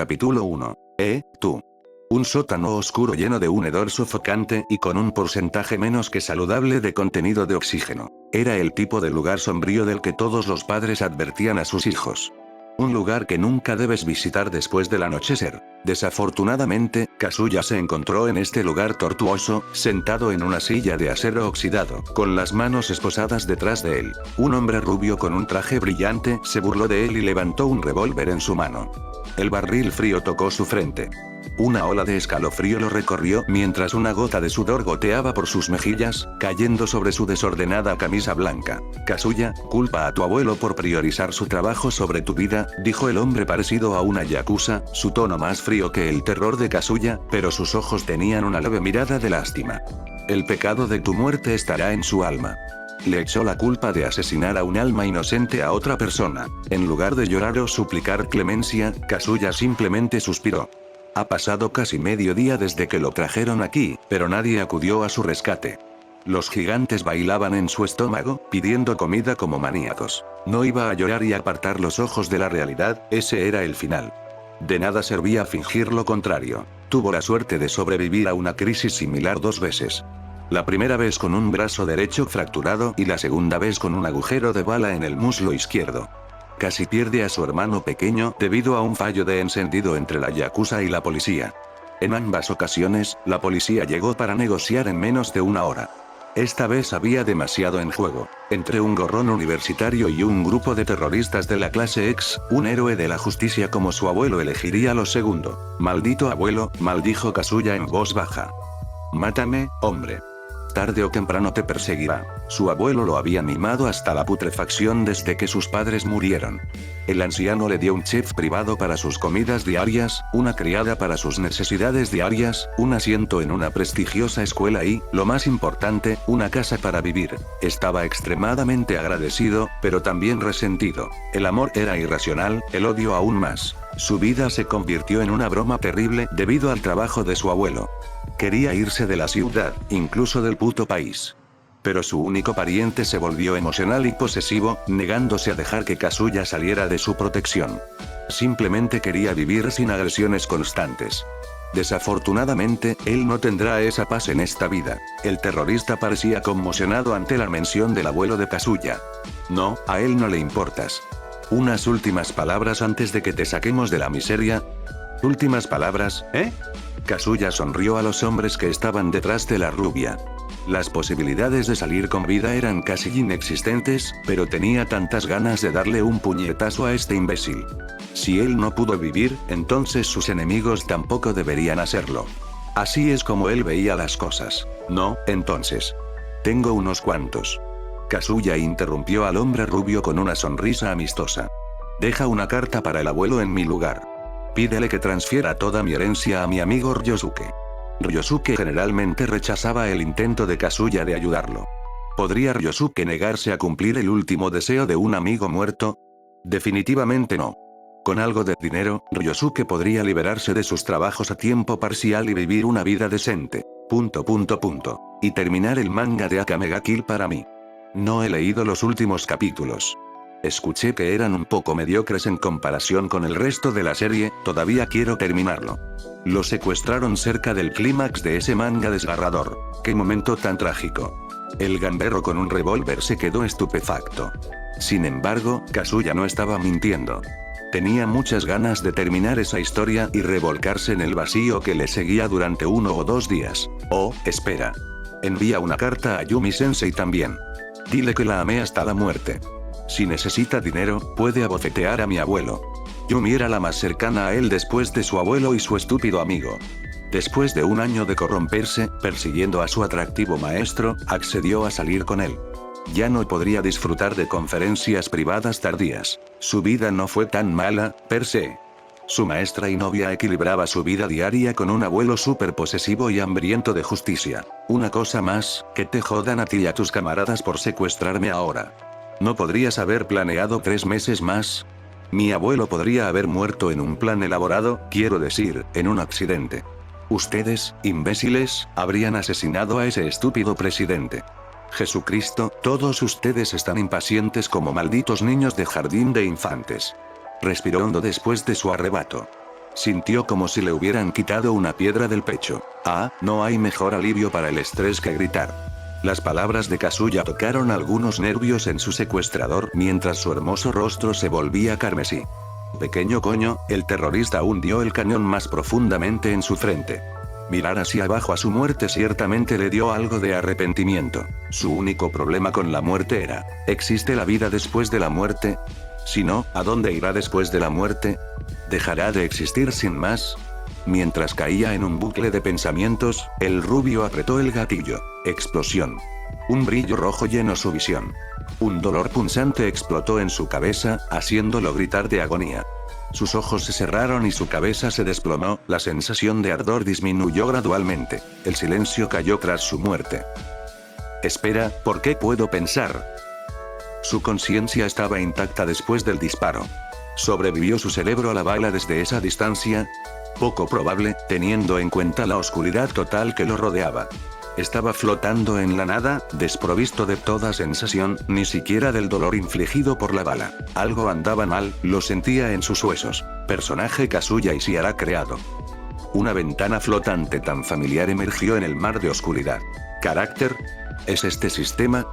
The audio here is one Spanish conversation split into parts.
Capítulo 1. Tú. Un sótano oscuro lleno de un hedor sofocante y con un porcentaje menos que saludable de contenido de oxígeno. Era el tipo de lugar sombrío del que todos los padres advertían a sus hijos. Un lugar que nunca debes visitar después del anochecer. Desafortunadamente, Kazuya se encontró en este lugar tortuoso, sentado en una silla de acero oxidado, con las manos esposadas detrás de él. Un hombre rubio con un traje brillante se burló de él y levantó un revólver en su mano. El barril frío tocó su frente. Una ola de escalofrío lo recorrió mientras una gota de sudor goteaba por sus mejillas, cayendo sobre su desordenada camisa blanca. Kazuya, culpa a tu abuelo por priorizar su trabajo sobre tu vida, dijo el hombre parecido a una yakuza, su tono más frío que el terror de Kazuya, pero sus ojos tenían una leve mirada de lástima. El pecado de tu muerte estará en su alma. Le echó la culpa de asesinar a un alma inocente a otra persona. En lugar de llorar o suplicar clemencia, Kazuya simplemente suspiró. Ha pasado casi medio día desde que lo trajeron aquí, pero nadie acudió a su rescate. Los gigantes bailaban en su estómago, pidiendo comida como maníacos. No iba a llorar y apartar los ojos de la realidad, ese era el final. De nada servía fingir lo contrario. Tuvo la suerte de sobrevivir a una crisis similar 2 veces. La primera vez con un brazo derecho fracturado y la segunda vez con un agujero de bala en el muslo izquierdo. Casi pierde a su hermano pequeño debido a un fallo de encendido entre la yakuza y la policía. En ambas ocasiones, la policía llegó para negociar en menos de 1 hora. Esta vez había demasiado en juego. Entre un gorrón universitario y un grupo de terroristas de la clase X, un héroe de la justicia como su abuelo elegiría lo segundo. Maldito abuelo, maldijo Kazuya en voz baja. Mátame, hombre. Tarde o temprano te perseguirá. Su abuelo lo había mimado hasta la putrefacción desde que sus padres murieron. El anciano le dio un chef privado para sus comidas diarias, una criada para sus necesidades diarias, un asiento en una prestigiosa escuela y, lo más importante, una casa para vivir. Estaba extremadamente agradecido, pero también resentido. El amor era irracional, el odio aún más. Su vida se convirtió en una broma terrible debido al trabajo de su abuelo. Quería irse de la ciudad, incluso del puto país. Pero su único pariente se volvió emocional y posesivo, negándose a dejar que Kazuya saliera de su protección. Simplemente quería vivir sin agresiones constantes. Desafortunadamente, él no tendrá esa paz en esta vida. El terrorista parecía conmocionado ante la mención del abuelo de Kazuya. No, a él no le importas. Unas últimas palabras antes de que te saquemos de la miseria. ¿Últimas palabras, Kazuya sonrió a los hombres que estaban detrás de la rubia. Las posibilidades de salir con vida eran casi inexistentes, pero tenía tantas ganas de darle un puñetazo a este imbécil. Si él no pudo vivir, entonces sus enemigos tampoco deberían hacerlo. Así es como él veía las cosas. No, entonces. Tengo unos cuantos. Kazuya interrumpió al hombre rubio con una sonrisa amistosa. Deja una carta para el abuelo en mi lugar. Pídele que transfiera toda mi herencia a mi amigo Ryosuke. Ryosuke generalmente rechazaba el intento de Kazuya de ayudarlo. ¿Podría Ryosuke negarse a cumplir el último deseo de un amigo muerto? Definitivamente no. Con algo de dinero, Ryosuke podría liberarse de sus trabajos a tiempo parcial y vivir una vida decente. Y terminar el manga de Akame ga Kill para mí. No he leído los últimos capítulos. Escuché que eran un poco mediocres en comparación con el resto de la serie, todavía quiero terminarlo. Lo secuestraron cerca del clímax de ese manga desgarrador. ¡Qué momento tan trágico! El gamberro con un revólver se quedó estupefacto. Sin embargo, Kazuya no estaba mintiendo. Tenía muchas ganas de terminar esa historia y revolcarse en el vacío que le seguía durante 1 o 2 días. Oh, espera. Envía una carta a Yumi Sensei también. Dile que la amé hasta la muerte. Si necesita dinero, puede abofetear a mi abuelo. Yumi era la más cercana a él después de su abuelo y su estúpido amigo. Después de 1 año de corromperse, persiguiendo a su atractivo maestro, accedió a salir con él. Ya no podría disfrutar de conferencias privadas tardías. Su vida no fue tan mala, per se. Su maestra y novia equilibraba su vida diaria con un abuelo súper posesivo y hambriento de justicia. Una cosa más, que te jodan a ti y a tus camaradas por secuestrarme ahora. ¿No podrías haber planeado 3 meses más? Mi abuelo podría haber muerto en un plan elaborado, quiero decir, en un accidente. Ustedes, imbéciles, habrían asesinado a ese estúpido presidente. Jesucristo, todos ustedes están impacientes como malditos niños de jardín de infantes. Respiró hondo después de su arrebato. Sintió como si le hubieran quitado una piedra del pecho. No hay mejor alivio para el estrés que gritar. Las palabras de Kazuya tocaron algunos nervios en su secuestrador mientras su hermoso rostro se volvía carmesí. Pequeño coño, el terrorista hundió el cañón más profundamente en su frente. Mirar hacia abajo a su muerte ciertamente le dio algo de arrepentimiento. Su único problema con la muerte era: ¿existe la vida después de la muerte? Si no, ¿a dónde irá después de la muerte? ¿Dejará de existir sin más? Mientras caía en un bucle de pensamientos, el rubio apretó el gatillo. Explosión. Un brillo rojo llenó su visión. Un dolor punzante explotó en su cabeza, haciéndolo gritar de agonía. Sus ojos se cerraron y su cabeza se desplomó, la sensación de ardor disminuyó gradualmente. El silencio cayó tras su muerte. Espera, ¿por qué puedo pensar? Su conciencia estaba intacta después del disparo. ¿Sobrevivió su cerebro a la bala desde esa distancia? Poco probable, teniendo en cuenta la oscuridad total que lo rodeaba. Estaba flotando en la nada, desprovisto de toda sensación, ni siquiera del dolor infligido por la bala. Algo andaba mal, lo sentía en sus huesos. Personaje Kazuya Ishihara creado. Una ventana flotante tan familiar emergió en el mar de oscuridad. ¿Carácter? ¿Es este sistema?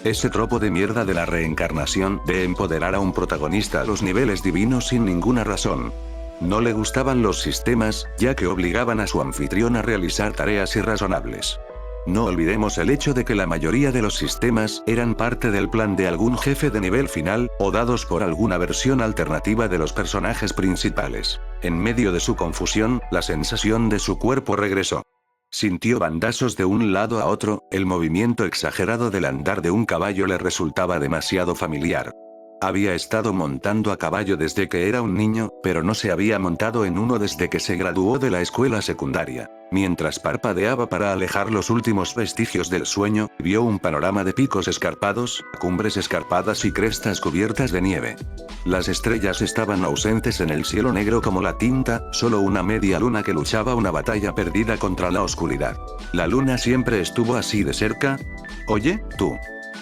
Ese tropo de mierda de la reencarnación, de empoderar a un protagonista a los niveles divinos sin ninguna razón. No le gustaban los sistemas, ya que obligaban a su anfitrión a realizar tareas irrazonables. No olvidemos el hecho de que la mayoría de los sistemas eran parte del plan de algún jefe de nivel final, o dados por alguna versión alternativa de los personajes principales. En medio de su confusión, la sensación de su cuerpo regresó. Sintió bandazos de un lado a otro, el movimiento exagerado del andar de un caballo le resultaba demasiado familiar. Había estado montando a caballo desde que era un niño, pero no se había montado en uno desde que se graduó de la escuela secundaria. Mientras parpadeaba para alejar los últimos vestigios del sueño, vio un panorama de picos escarpados, cumbres escarpadas y crestas cubiertas de nieve. Las estrellas estaban ausentes en el cielo negro como la tinta, solo una media luna que luchaba una batalla perdida contra la oscuridad. ¿La luna siempre estuvo así de cerca? Oye, tú.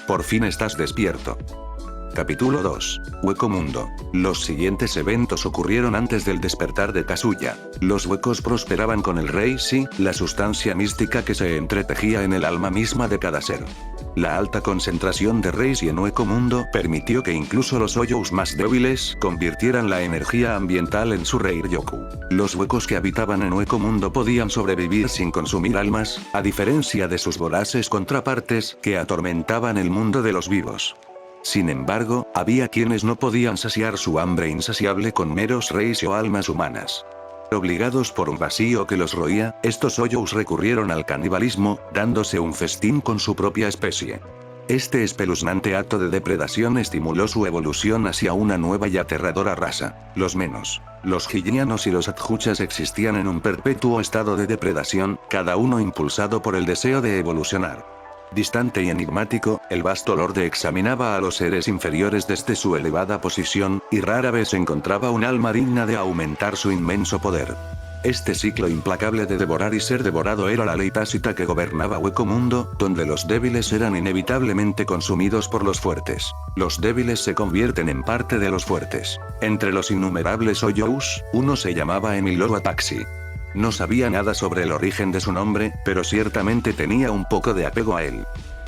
Por fin estás despierto. Capítulo 2. Hueco Mundo. Los siguientes eventos ocurrieron antes del despertar de Kazuya. Los huecos prosperaban con el rey Shi, la sustancia mística que se entretejía en el alma misma de cada ser. La alta concentración de Reishi en Hueco Mundo permitió que incluso los Hoyous más débiles convirtieran la energía ambiental en su Reiryoku. Los huecos que habitaban en Hueco Mundo podían sobrevivir sin consumir almas, a diferencia de sus voraces contrapartes que atormentaban el mundo de los vivos. Sin embargo, había quienes no podían saciar su hambre insaciable con meros Reishi o almas humanas. Obligados por un vacío que los roía, estos Hoyous recurrieron al canibalismo, dándose un festín con su propia especie. Este espeluznante acto de depredación estimuló su evolución hacia una nueva y aterradora raza, los menos. Los Hignianos y los Adjuchas existían en un perpetuo estado de depredación, cada uno impulsado por el deseo de evolucionar. Distante y enigmático, el vasto Lorde examinaba a los seres inferiores desde su elevada posición, y rara vez encontraba un alma digna de aumentar su inmenso poder. Este ciclo implacable de devorar y ser devorado era la ley tácita que gobernaba Hueco Mundo, donde los débiles eran inevitablemente consumidos por los fuertes. Los débiles se convierten en parte de los fuertes. Entre los innumerables Hoyous, uno se llamaba Emiloro Ataxi. No sabía nada sobre el origen de su nombre, pero ciertamente tenía un poco de apego a él.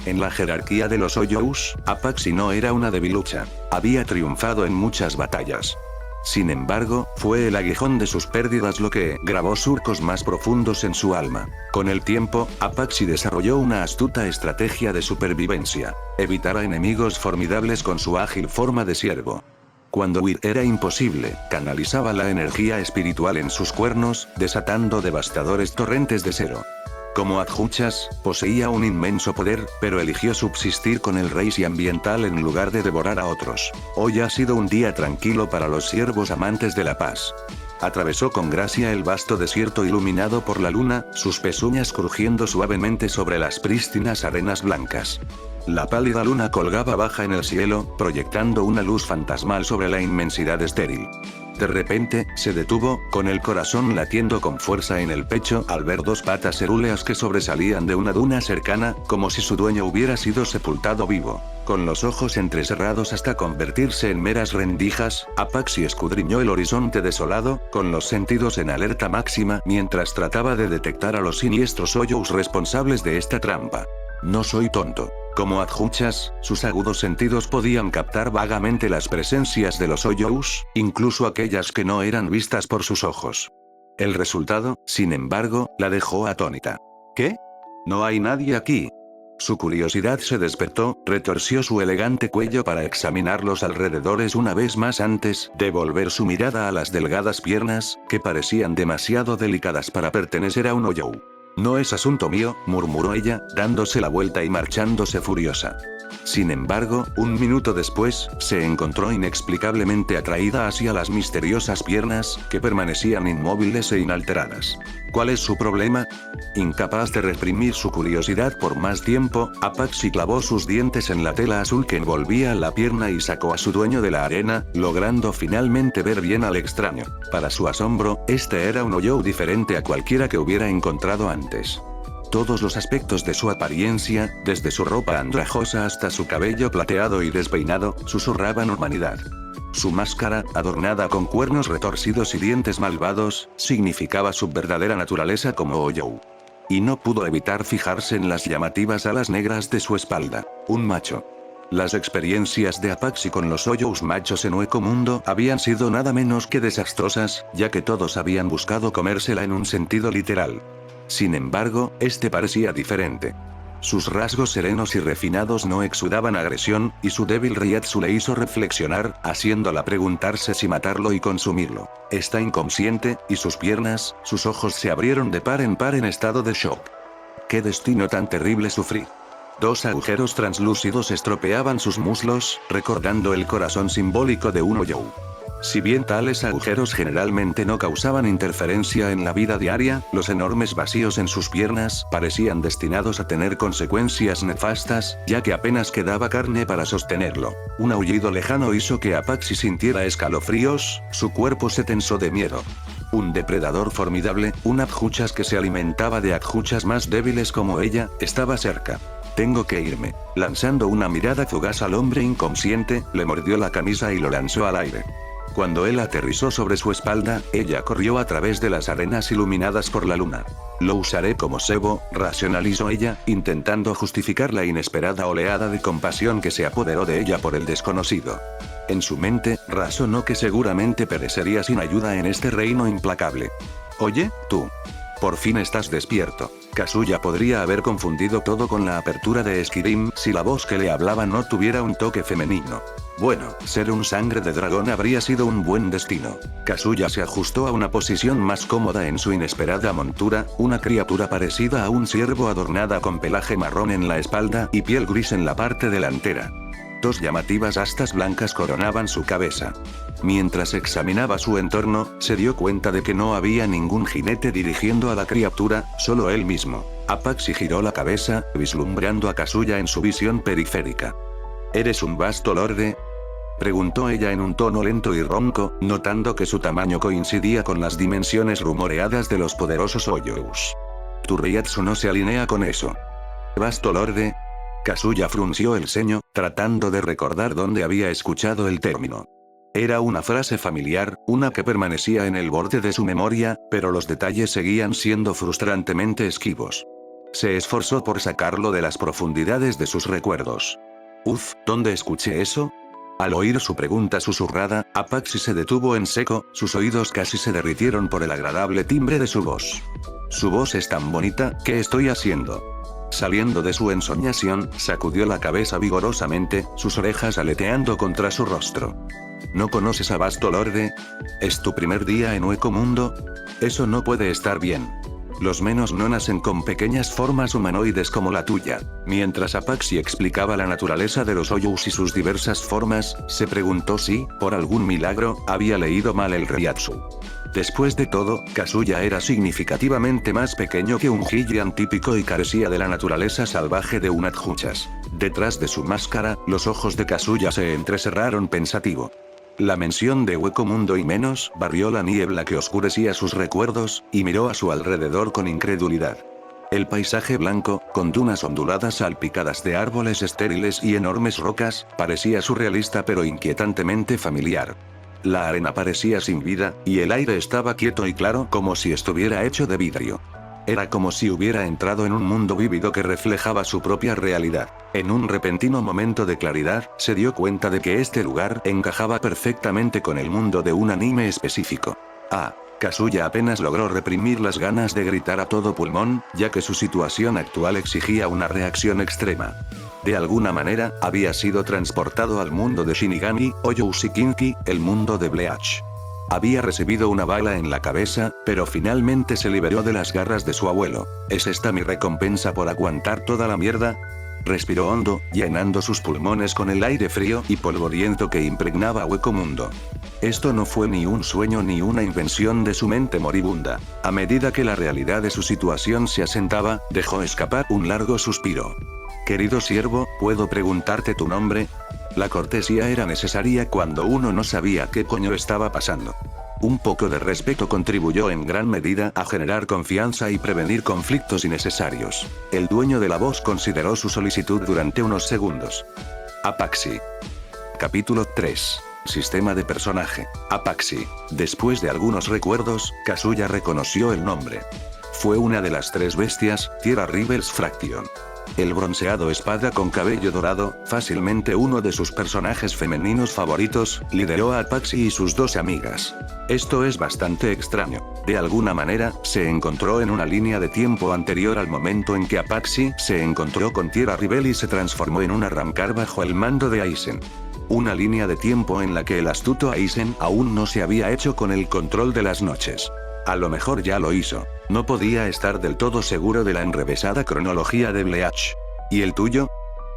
En la jerarquía de los Hoyous, Apaxi no era una debilucha. Había triunfado en muchas batallas. Sin embargo, fue el aguijón de sus pérdidas lo que grabó surcos más profundos en su alma. Con el tiempo, Apaxi desarrolló una astuta estrategia de supervivencia. Evitar a enemigos formidables con su ágil forma de ciervo. Cuando huir era imposible, canalizaba la energía espiritual en sus cuernos, desatando devastadores torrentes de cero. Como Adjuchas, poseía un inmenso poder, pero eligió subsistir con el Reishi ambiental en lugar de devorar a otros. Hoy ha sido un día tranquilo para los siervos amantes de la paz. Atravesó con gracia el vasto desierto iluminado por la luna, sus pezuñas crujiendo suavemente sobre las prístinas arenas blancas. La pálida luna colgaba baja en el cielo, proyectando una luz fantasmal sobre la inmensidad estéril. De repente, se detuvo, con el corazón latiendo con fuerza en el pecho al ver dos patas cerúleas que sobresalían de una duna cercana, como si su dueño hubiera sido sepultado vivo. Con los ojos entrecerrados hasta convertirse en meras rendijas, Apache escudriñó el horizonte desolado, con los sentidos en alerta máxima, mientras trataba de detectar a los siniestros hoyos responsables de esta trampa. No soy tonto. Como adjuchas, sus agudos sentidos podían captar vagamente las presencias de los hoyos, incluso aquellas que no eran vistas por sus ojos. El resultado, sin embargo, la dejó atónita. ¿Qué? No hay nadie aquí. Su curiosidad se despertó, retorció su elegante cuello para examinar los alrededores una vez más antes de volver su mirada a las delgadas piernas, que parecían demasiado delicadas para pertenecer a un hoyo. No es asunto mío, murmuró ella, dándose la vuelta y marchándose furiosa. Sin embargo, un minuto después, se encontró inexplicablemente atraída hacia las misteriosas piernas, que permanecían inmóviles e inalteradas. ¿Cuál es su problema? Incapaz de reprimir su curiosidad por más tiempo, Apache clavó sus dientes en la tela azul que envolvía la pierna y sacó a su dueño de la arena, logrando finalmente ver bien al extraño. Para su asombro, este era un hoyo diferente a cualquiera que hubiera encontrado antes. Todos los aspectos de su apariencia, desde su ropa andrajosa hasta su cabello plateado y despeinado, susurraban humanidad. Su máscara, adornada con cuernos retorcidos y dientes malvados, significaba su verdadera naturaleza como hoyo. Y no pudo evitar fijarse en las llamativas alas negras de su espalda. Un macho. Las experiencias de Apache con los hoyos machos en Hueco Mundo habían sido nada menos que desastrosas, ya que todos habían buscado comérsela en un sentido literal. Sin embargo, este parecía diferente. Sus rasgos serenos y refinados no exudaban agresión, y su débil Reiatsu le hizo reflexionar, haciéndola preguntarse si matarlo y consumirlo. Está inconsciente, y sus piernas, sus ojos se abrieron de par en estado de shock. ¿Qué destino tan terrible sufrí? Dos agujeros translúcidos estropeaban sus muslos, recordando el corazón simbólico de un hoyo. Si bien tales agujeros generalmente no causaban interferencia en la vida diaria, los enormes vacíos en sus piernas parecían destinados a tener consecuencias nefastas, ya que apenas quedaba carne para sostenerlo. Un aullido lejano hizo que Apache sintiera escalofríos, su cuerpo se tensó de miedo. Un depredador formidable, un adjuchas que se alimentaba de adjuchas más débiles como ella, estaba cerca. Tengo que irme. Lanzando una mirada fugaz al hombre inconsciente, le mordió la camisa y lo lanzó al aire. Cuando él aterrizó sobre su espalda, ella corrió a través de las arenas iluminadas por la luna. Lo usaré como cebo, racionalizó ella, intentando justificar la inesperada oleada de compasión que se apoderó de ella por el desconocido. En su mente, razonó que seguramente perecería sin ayuda en este reino implacable. Oye, tú. Por fin estás despierto. Kazuya podría haber confundido todo con la apertura de Esquirim si la voz que le hablaba no tuviera un toque femenino. Bueno, ser un sangre de dragón habría sido un buen destino. Kazuya se ajustó a una posición más cómoda en su inesperada montura, una criatura parecida a un ciervo adornada con pelaje marrón en la espalda y piel gris en la parte delantera. Dos llamativas astas blancas coronaban su cabeza. Mientras examinaba su entorno, se dio cuenta de que no había ningún jinete dirigiendo a la criatura, solo él mismo. Apache giró la cabeza, vislumbrando a Kazuya en su visión periférica. ¿Eres un vasto lorde?, preguntó ella en un tono lento y ronco, notando que su tamaño coincidía con las dimensiones rumoreadas de los poderosos hoyos. Tu Reiatsu no se alinea con eso. ¿Vasto lorde? Kazuya frunció el ceño, tratando de recordar dónde había escuchado el término. Era una frase familiar, una que permanecía en el borde de su memoria, pero los detalles seguían siendo frustrantemente esquivos. Se esforzó por sacarlo de las profundidades de sus recuerdos. ¿Dónde escuché eso? Al oír su pregunta susurrada, Apache se detuvo en seco, sus oídos casi se derritieron por el agradable timbre de su voz. Su voz es tan bonita, ¿qué estoy haciendo? Saliendo de su ensoñación, sacudió la cabeza vigorosamente, sus orejas aleteando contra su rostro. ¿No conoces a Vasto Lorde? ¿Es tu primer día en Hueco Mundo? Eso no puede estar bien. Los menos no nacen con pequeñas formas humanoides como la tuya. Mientras Apache explicaba la naturaleza de los hoyos y sus diversas formas, se preguntó si, por algún milagro, había leído mal el Reiatsu. Después de todo, Kazuya era significativamente más pequeño que un Hylian típico y carecía de la naturaleza salvaje de un adjuchas. Detrás de su máscara, los ojos de Kazuya se entrecerraron pensativo. La mención de hueco mundo y menos barrió la niebla que oscurecía sus recuerdos, y miró a su alrededor con incredulidad. El paisaje blanco, con dunas onduladas salpicadas de árboles estériles y enormes rocas, parecía surrealista pero inquietantemente familiar. La arena parecía sin vida, y el aire estaba quieto y claro como si estuviera hecho de vidrio. Era como si hubiera entrado en un mundo vívido que reflejaba su propia realidad. En un repentino momento de claridad, se dio cuenta de que este lugar encajaba perfectamente con el mundo de un anime específico. Kazuya apenas logró reprimir las ganas de gritar a todo pulmón, ya que su situación actual exigía una reacción extrema. De alguna manera, había sido transportado al mundo de Shinigami, o Yousikinki, el mundo de Bleach. Había recibido una bala en la cabeza, pero finalmente se liberó de las garras de su abuelo. ¿Es esta mi recompensa por aguantar toda la mierda? Respiró hondo, llenando sus pulmones con el aire frío y polvoriento que impregnaba Hueco Mundo. Esto no fue ni un sueño ni una invención de su mente moribunda. A medida que la realidad de su situación se asentaba, dejó escapar un largo suspiro. Querido siervo, ¿puedo preguntarte tu nombre? La cortesía era necesaria cuando uno no sabía qué coño estaba pasando. Un poco de respeto contribuyó en gran medida a generar confianza y prevenir conflictos innecesarios. El dueño de la voz consideró su solicitud durante unos segundos. Apaxi. Capítulo 3. Sistema de personaje. Apaxi. Después de algunos recuerdos, Kazuya reconoció el nombre. Fue una de las tres bestias, Tierra Rivers Fraction. El bronceado espada con cabello dorado, fácilmente uno de sus personajes femeninos favoritos, lideró a Apaxi y sus dos amigas. Esto es bastante extraño. De alguna manera, se encontró en una línea de tiempo anterior al momento en que Apaxi se encontró con Tierra Rivel y se transformó en un arrancar bajo el mando de Aizen. Una línea de tiempo en la que el astuto Aizen aún no se había hecho con el control de las noches. A lo mejor ya lo hizo. No podía estar del todo seguro de la enrevesada cronología de Bleach. ¿Y el tuyo?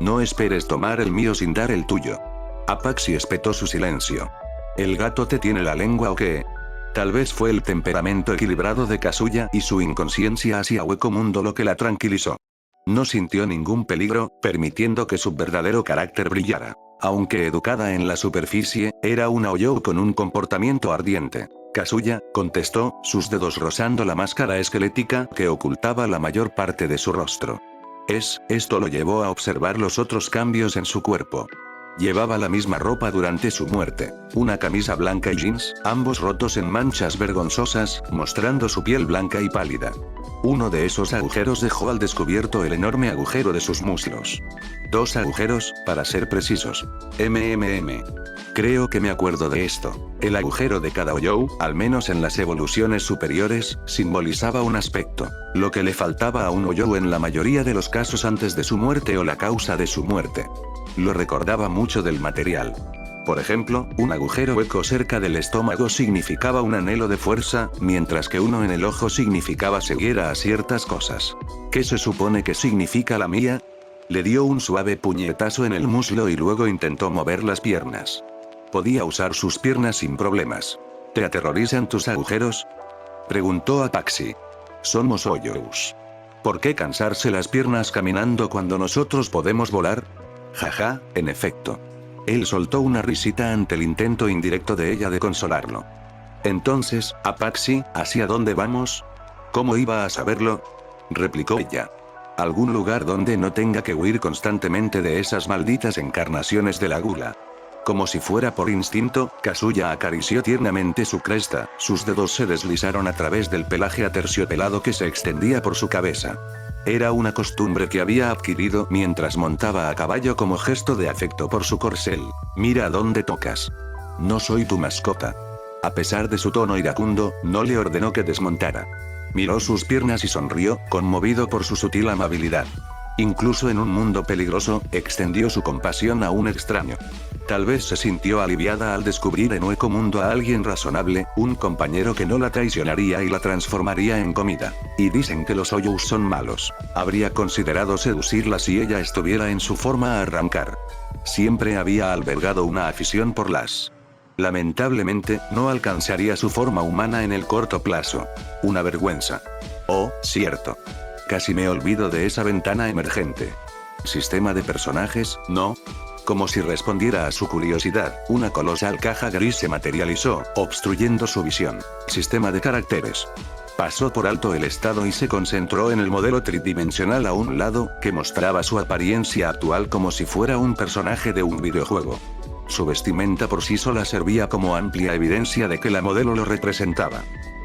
No esperes tomar el mío sin dar el tuyo. Apaxi espetó su silencio. ¿El gato te tiene la lengua o qué? Tal vez fue el temperamento equilibrado de Kazuya y su inconsciencia hacia Hueco Mundo lo que la tranquilizó. No sintió ningún peligro, permitiendo que su verdadero carácter brillara. Aunque educada en la superficie, era una Oyou con un comportamiento ardiente. Kazuya, contestó, sus dedos rozando la máscara esquelética que ocultaba la mayor parte de su rostro. Esto lo llevó a observar los otros cambios en su cuerpo. Llevaba la misma ropa durante su muerte, una camisa blanca y jeans, ambos rotos en manchas vergonzosas, mostrando su piel blanca y pálida. Uno de esos agujeros dejó al descubierto el enorme agujero de sus muslos. 2 agujeros, para ser precisos. Creo que me acuerdo de esto. El agujero de cada Oyou, al menos en las evoluciones superiores, simbolizaba un aspecto. Lo que le faltaba a un Oyou en la mayoría de los casos antes de su muerte o la causa de su muerte. Lo recordaba mucho del material. Por ejemplo, un agujero hueco cerca del estómago significaba un anhelo de fuerza, mientras que uno en el ojo significaba ceguera a ciertas cosas. ¿Qué se supone que significa la mía? Le dio un suave puñetazo en el muslo y luego intentó mover las piernas. Podía usar sus piernas sin problemas. ¿Te aterrorizan tus agujeros? Preguntó Apaxi. Somos Oyous. ¿Por qué cansarse las piernas caminando cuando nosotros podemos volar? Jaja, en efecto. Él soltó una risita ante el intento indirecto de ella de consolarlo. Entonces, Apaxi, ¿hacia dónde vamos? ¿Cómo iba a saberlo? Replicó ella. Algún lugar donde no tenga que huir constantemente de esas malditas encarnaciones de la gula. Como si fuera por instinto, Kazuya acarició tiernamente su cresta, sus dedos se deslizaron a través del pelaje aterciopelado que se extendía por su cabeza. Era una costumbre que había adquirido mientras montaba a caballo como gesto de afecto por su corcel. Mira a dónde tocas. No soy tu mascota. A pesar de su tono iracundo, no le ordenó que desmontara. Miró sus piernas y sonrió, conmovido por su sutil amabilidad. Incluso en un mundo peligroso, extendió su compasión a un extraño. Tal vez se sintió aliviada al descubrir en Hueco Mundo a alguien razonable, un compañero que no la traicionaría y la transformaría en comida. Y dicen que los Oyous son malos. Habría considerado seducirla si ella estuviera en su forma a arrancar. Siempre había albergado una afición por las. Lamentablemente, no alcanzaría su forma humana en el corto plazo. Una vergüenza. Oh, cierto. Casi me olvido de esa ventana emergente. Sistema de personajes, ¿no? Como si respondiera a su curiosidad, una colosal caja gris se materializó, obstruyendo su visión. Sistema de caracteres. Pasó por alto el estado y se concentró en el modelo tridimensional a un lado, que mostraba su apariencia actual como si fuera un personaje de un videojuego. Su vestimenta por sí sola servía como amplia evidencia de que la modelo lo representaba.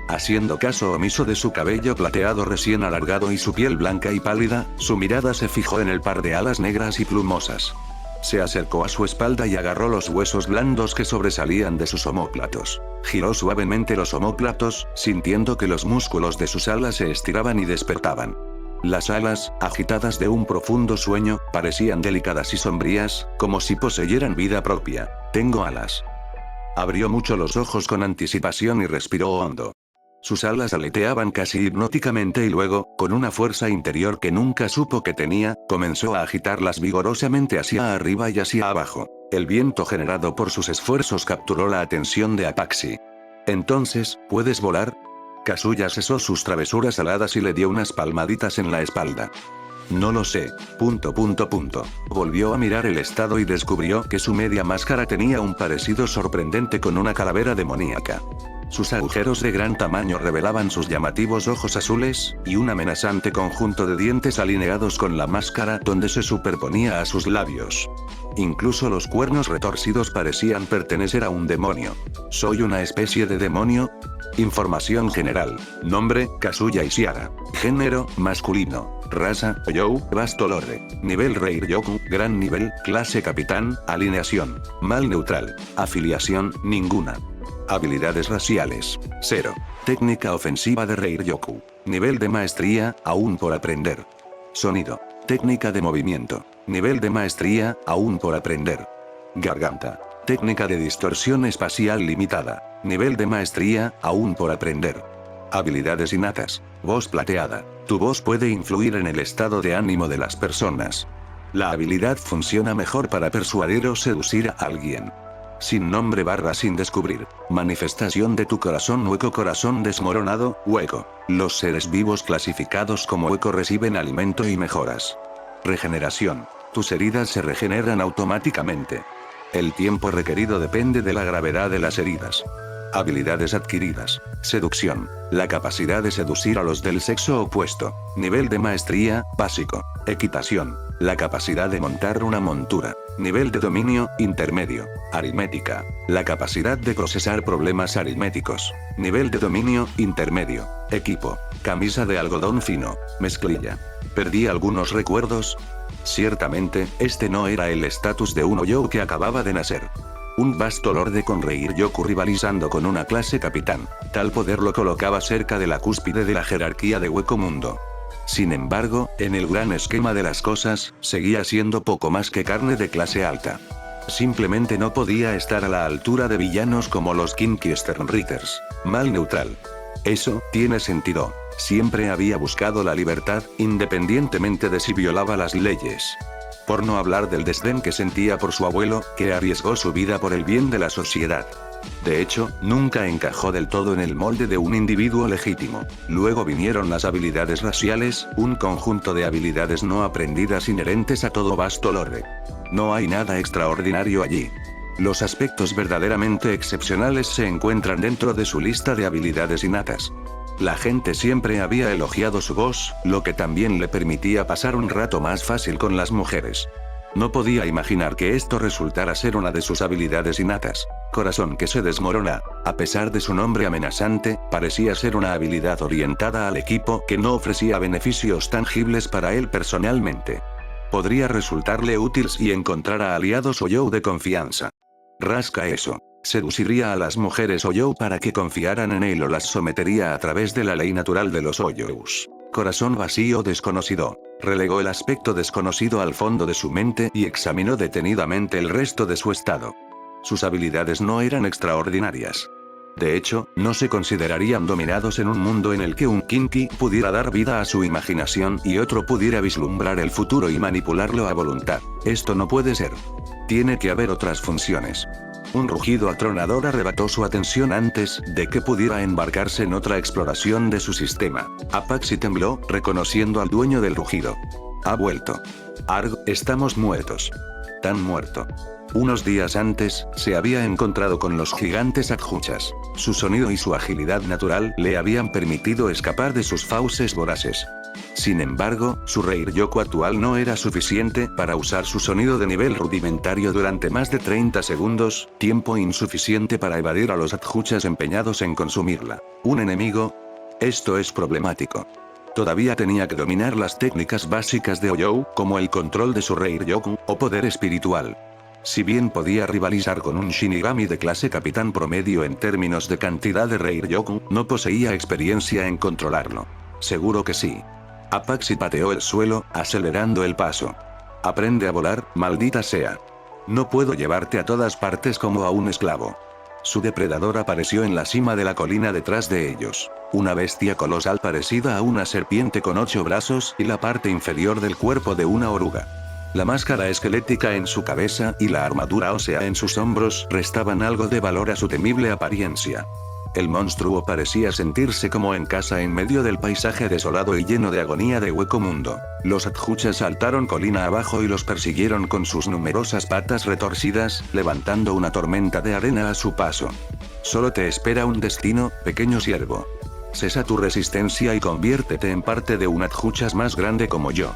Haciendo caso omiso de su cabello plateado recién alargado y su piel blanca y pálida, su mirada se fijó en el par de alas negras y plumosas. Se acercó a su espalda y agarró los huesos blandos que sobresalían de sus omóplatos. Giró suavemente los omóplatos, sintiendo que los músculos de sus alas se estiraban y despertaban. Las alas, agitadas de un profundo sueño, parecían delicadas y sombrías, como si poseyeran vida propia. Tengo alas. Abrió mucho los ojos con anticipación y respiró hondo. Sus alas aleteaban casi hipnóticamente y luego, con una fuerza interior que nunca supo que tenía, comenzó a agitarlas vigorosamente hacia arriba y hacia abajo. El viento generado por sus esfuerzos capturó la atención de Apache. Entonces, ¿puedes volar? Kazuya cesó sus travesuras aladas y le dio unas palmaditas en la espalda. No lo sé. Volvió a mirar el estado y descubrió que su media máscara tenía un parecido sorprendente con una calavera demoníaca. Sus agujeros de gran tamaño revelaban sus llamativos ojos azules, y un amenazante conjunto de dientes alineados con la máscara donde se superponía a sus labios. Incluso los cuernos retorcidos parecían pertenecer a un demonio. ¿Soy una especie de demonio? Información general. Nombre, Kazuya Ishihara. Género, masculino. Raza, Oyou, Bastolorre. Nivel Reiryoku, gran nivel, clase capitán, alineación. Mal neutral. Afiliación, ninguna. Habilidades raciales. 0. Técnica ofensiva de Reiryoku. Nivel de maestría, aún por aprender. Sonido. Técnica de movimiento. Nivel de maestría, aún por aprender. Garganta. Técnica de distorsión espacial limitada. Nivel de maestría, aún por aprender. Habilidades innatas. Voz plateada. Tu voz puede influir en el estado de ánimo de las personas. La habilidad funciona mejor para persuadir o seducir a alguien. Sin nombre / sin descubrir. Manifestación de tu corazón hueco corazón desmoronado, hueco. Los seres vivos clasificados como hueco reciben alimento y mejoras. Regeneración. Tus heridas se regeneran automáticamente. El tiempo requerido depende de la gravedad de las heridas. Habilidades adquiridas. Seducción. La capacidad de seducir a los del sexo opuesto. Nivel de maestría, básico. Equitación. La capacidad de montar una montura. Nivel de dominio, intermedio. Aritmética. La capacidad de procesar problemas aritméticos. Nivel de dominio, intermedio. Equipo. Camisa de algodón fino. Mezclilla. ¿Perdí algunos recuerdos? Ciertamente, este no era el estatus de un Oyou que acababa de nacer. Un vasto lorde con Reiryoku rivalizando con una clase capitán. Tal poder lo colocaba cerca de la cúspide de la jerarquía de Hueco Mundo. Sin embargo, en el gran esquema de las cosas, seguía siendo poco más que carne de clase alta. Simplemente no podía estar a la altura de villanos como los Kinky Sternritters. Mal neutral. Eso tiene sentido. Siempre había buscado la libertad, independientemente de si violaba las leyes. Por no hablar del desdén que sentía por su abuelo, que arriesgó su vida por el bien de la sociedad. De hecho, nunca encajó del todo en el molde de un individuo legítimo. Luego vinieron las habilidades raciales, un conjunto de habilidades no aprendidas inherentes a todo vasto lorde. No hay nada extraordinario allí. Los aspectos verdaderamente excepcionales se encuentran dentro de su lista de habilidades innatas. La gente siempre había elogiado su voz, lo que también le permitía pasar un rato más fácil con las mujeres. No podía imaginar que esto resultara ser una de sus habilidades innatas. Corazón que se desmorona. A pesar de su nombre amenazante, parecía ser una habilidad orientada al equipo que no ofrecía beneficios tangibles para él personalmente. Podría resultarle útil si encontrara aliados Oyou de confianza. Rasca eso. Seduciría a las mujeres Oyou para que confiaran en él o las sometería a través de la ley natural de los Oyous. Corazón vacío desconocido. Relegó el aspecto desconocido al fondo de su mente y examinó detenidamente el resto de su estado. Sus habilidades no eran extraordinarias. De hecho, no se considerarían dominados en un mundo en el que un Kinky pudiera dar vida a su imaginación y otro pudiera vislumbrar el futuro y manipularlo a voluntad. Esto no puede ser. Tiene que haber otras funciones. Un rugido atronador arrebató su atención antes de que pudiera embarcarse en otra exploración de su sistema. Apache tembló, reconociendo al dueño del rugido. Ha vuelto. Arg, estamos muertos. tan muerto. Unos días antes, se había encontrado con los gigantes adjuchas. Su sonido y su agilidad natural le habían permitido escapar de sus fauces voraces. Sin embargo, su Reiryoku actual no era suficiente para usar su sonido de nivel rudimentario durante más de 30 segundos, tiempo insuficiente para evadir a los adjuchas empeñados en consumirla. ¿Un enemigo? Esto es problemático. Todavía tenía que dominar las técnicas básicas de Oyou, como el control de su Reiryoku, o poder espiritual. Si bien podía rivalizar con un Shinigami de clase capitán promedio en términos de cantidad de Reiryoku, no poseía experiencia en controlarlo. Seguro que sí. Apache pateó el suelo, acelerando el paso. Aprende a volar, maldita sea. No puedo llevarte a todas partes como a un esclavo. Su depredador apareció en la cima de la colina detrás de ellos. Una bestia colosal parecida a una serpiente con 8 brazos y la parte inferior del cuerpo de una oruga. La máscara esquelética en su cabeza y la armadura ósea en sus hombros restaban algo de valor a su temible apariencia. El monstruo parecía sentirse como en casa en medio del paisaje desolado y lleno de agonía de Hueco Mundo. Los adjuchas saltaron colina abajo y los persiguieron con sus numerosas patas retorcidas, levantando una tormenta de arena a su paso. Solo te espera un destino, pequeño siervo. Cesa tu resistencia y conviértete en parte de un adjuchas más grande como yo.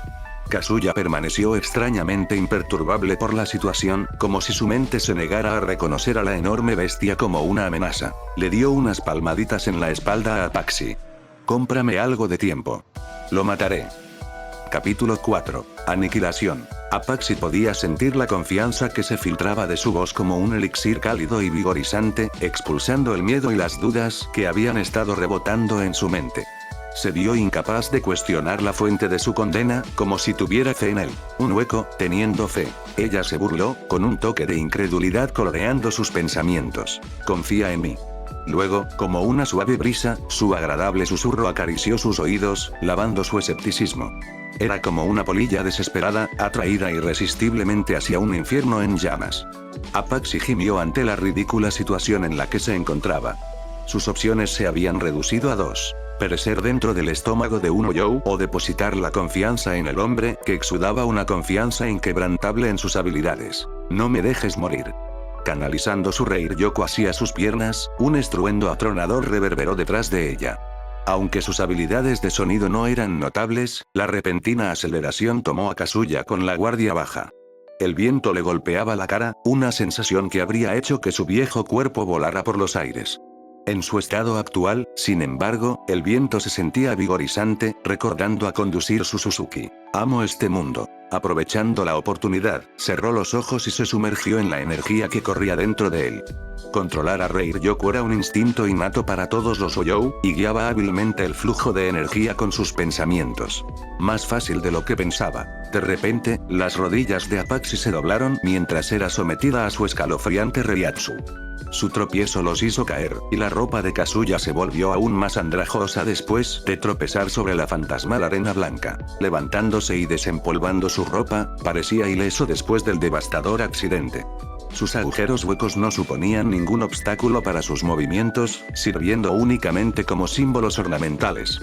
Kazuya permaneció extrañamente imperturbable por la situación, como si su mente se negara a reconocer a la enorme bestia como una amenaza. Le dio unas palmaditas en la espalda a Apache. Cómprame algo de tiempo. Lo mataré. Capítulo 4. Aniquilación. Apache podía sentir la confianza que se filtraba de su voz como un elixir cálido y vigorizante, expulsando el miedo y las dudas que habían estado rebotando en su mente. Se vio incapaz de cuestionar la fuente de su condena, como si tuviera fe en él. Un hueco, teniendo fe. Ella se burló, con un toque de incredulidad coloreando sus pensamientos. Confía en mí. Luego, como una suave brisa, su agradable susurro acarició sus oídos, lavando su escepticismo. Era como una polilla desesperada, atraída irresistiblemente hacia un infierno en llamas. Apache gimió ante la ridícula situación en la que se encontraba. Sus opciones se habían reducido a 2. Perecer dentro del estómago de un Oyou o depositar la confianza en el hombre que exudaba una confianza inquebrantable en sus habilidades. No me dejes morir. Canalizando su Reiryoku hacia sus piernas, un estruendo atronador reverberó detrás de ella. Aunque sus habilidades de sonido no eran notables, la repentina aceleración tomó a Kazuya con la guardia baja. El viento le golpeaba la cara, una sensación que habría hecho que su viejo cuerpo volara por los aires. En su estado actual, sin embargo, el viento se sentía vigorizante, recordando a conducir su Suzuki. Amo este mundo. Aprovechando la oportunidad, cerró los ojos y se sumergió en la energía que corría dentro de él. Controlar a Reiryoku era un instinto innato para todos los Oyou, y guiaba hábilmente el flujo de energía con sus pensamientos. Más fácil de lo que pensaba. De repente, las rodillas de Apache se doblaron mientras era sometida a su escalofriante Reiatsu. Su tropiezo los hizo caer, y la ropa de Kazuya se volvió aún más andrajosa después de tropezar sobre la fantasmal arena blanca. Levantándose y desempolvando su ropa, parecía ileso después del devastador accidente. Sus agujeros huecos no suponían ningún obstáculo para sus movimientos, sirviendo únicamente como símbolos ornamentales.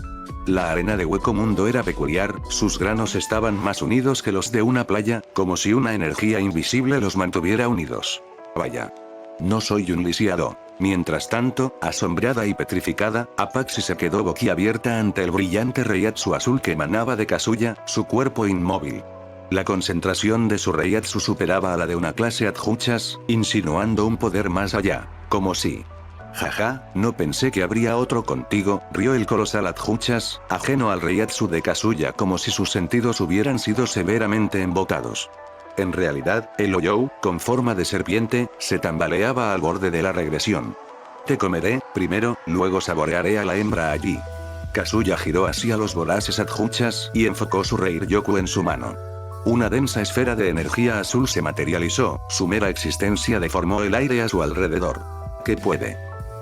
La arena de Hueco Mundo era peculiar, sus granos estaban más unidos que los de una playa, como si una energía invisible los mantuviera unidos. Vaya. No soy un lisiado. Mientras tanto, asombrada y petrificada, Apache se quedó boquiabierta ante el brillante Reiatsu azul que emanaba de Kazuya, su cuerpo inmóvil. La concentración de su Reiatsu superaba a la de una clase adjuchas, insinuando un poder más allá. Como si... Jaja, no pensé que habría otro contigo, rió el colosal adjuchas, ajeno al Reiatsu de Kazuya como si sus sentidos hubieran sido severamente embotados. En realidad, el Oyou, con forma de serpiente, se tambaleaba al borde de la regresión. Te comeré, primero, luego saborearé a la hembra allí. Kazuya giró hacia los voraces adjuchas, y enfocó su Reiryoku en su mano. Una densa esfera de energía azul se materializó, su mera existencia deformó el aire a su alrededor. ¿Qué puede?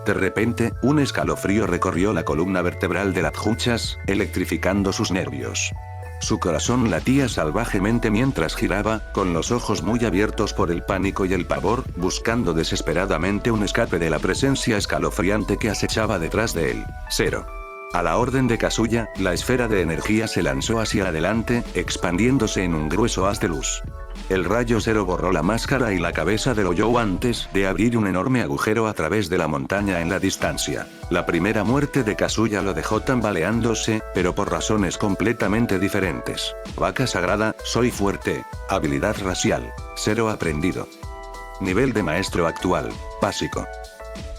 De repente, un escalofrío recorrió la columna vertebral del adjuchas, electrificando sus nervios. Su corazón latía salvajemente mientras giraba, con los ojos muy abiertos por el pánico y el pavor, buscando desesperadamente un escape de la presencia escalofriante que acechaba detrás de él. 0. A la orden de Kazuya, la esfera de energía se lanzó hacia adelante, expandiéndose en un grueso haz de luz. El rayo cero borró la máscara y la cabeza de Oyou antes de abrir un enorme agujero a través de la montaña en la distancia. La primera muerte de Kazuya lo dejó tambaleándose, pero por razones completamente diferentes. Vaca sagrada, soy fuerte. Habilidad racial, 0 aprendido. Nivel de maestro actual, básico.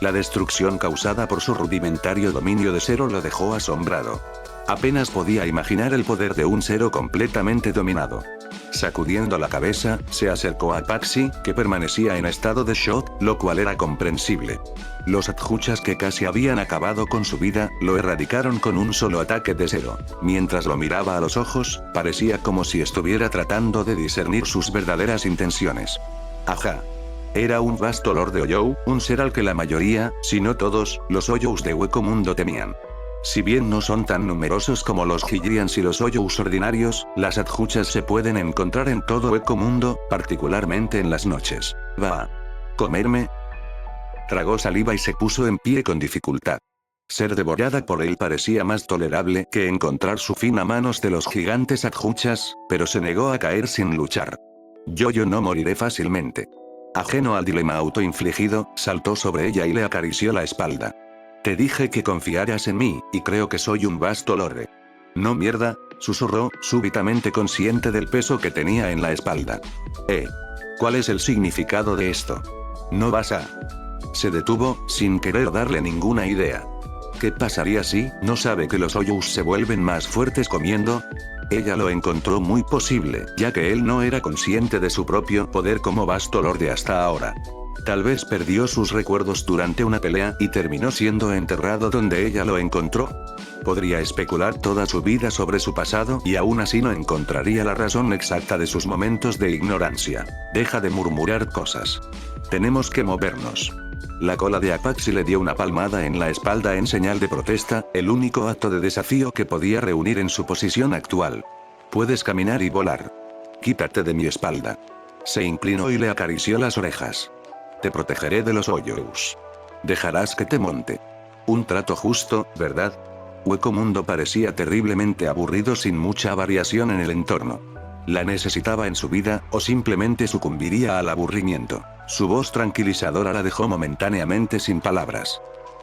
La destrucción causada por su rudimentario dominio de Zero lo dejó asombrado. Apenas podía imaginar el poder de un Zero completamente dominado. Sacudiendo la cabeza, se acercó a Apache, que permanecía en estado de shock, lo cual era comprensible. Los adjuchas que casi habían acabado con su vida, lo erradicaron con un solo ataque de Zero. Mientras lo miraba a los ojos, parecía como si estuviera tratando de discernir sus verdaderas intenciones. Ajá. Era un vasto Lord de Oyou, un ser al que la mayoría, si no todos, los Oyous de Hueco Mundo temían. Si bien no son tan numerosos como los Hydrians y los Oyous ordinarios, las adjuchas se pueden encontrar en todo Hueco Mundo, particularmente en las noches. ¿Va a comerme? Tragó saliva y se puso en pie con dificultad. Ser devorada por él parecía más tolerable que encontrar su fin a manos de los gigantes adjuchas, pero se negó a caer sin luchar. Yo no moriré fácilmente. Ajeno al dilema autoinfligido, saltó sobre ella y le acarició la espalda. Te dije que confiaras en mí, y creo que soy un vasto lorde. No mierda, susurró, súbitamente consciente del peso que tenía en la espalda. ¿Cuál es el significado de esto? No vas a... Se detuvo, sin querer darle ninguna idea. ¿Qué pasaría si no sabe que los Oyous se vuelven más fuertes comiendo? Ella lo encontró muy posible, ya que él no era consciente de su propio poder como vasto lorde hasta ahora. Tal vez perdió sus recuerdos durante una pelea y terminó siendo enterrado donde ella lo encontró. Podría especular toda su vida sobre su pasado y aún así no encontraría la razón exacta de sus momentos de ignorancia. Deja de murmurar cosas. Tenemos que movernos. La cola de Apache le dio una palmada en la espalda en señal de protesta, el único acto de desafío que podía reunir en su posición actual. Puedes caminar y volar. Quítate de mi espalda. Se inclinó y le acarició las orejas. Te protegeré de los Oyous. Dejarás que te monte. Un trato justo, ¿verdad? Hueco Mundo parecía terriblemente aburrido sin mucha variación en el entorno. La necesitaba en su vida, o simplemente sucumbiría al aburrimiento. Su voz tranquilizadora la dejó momentáneamente sin palabras.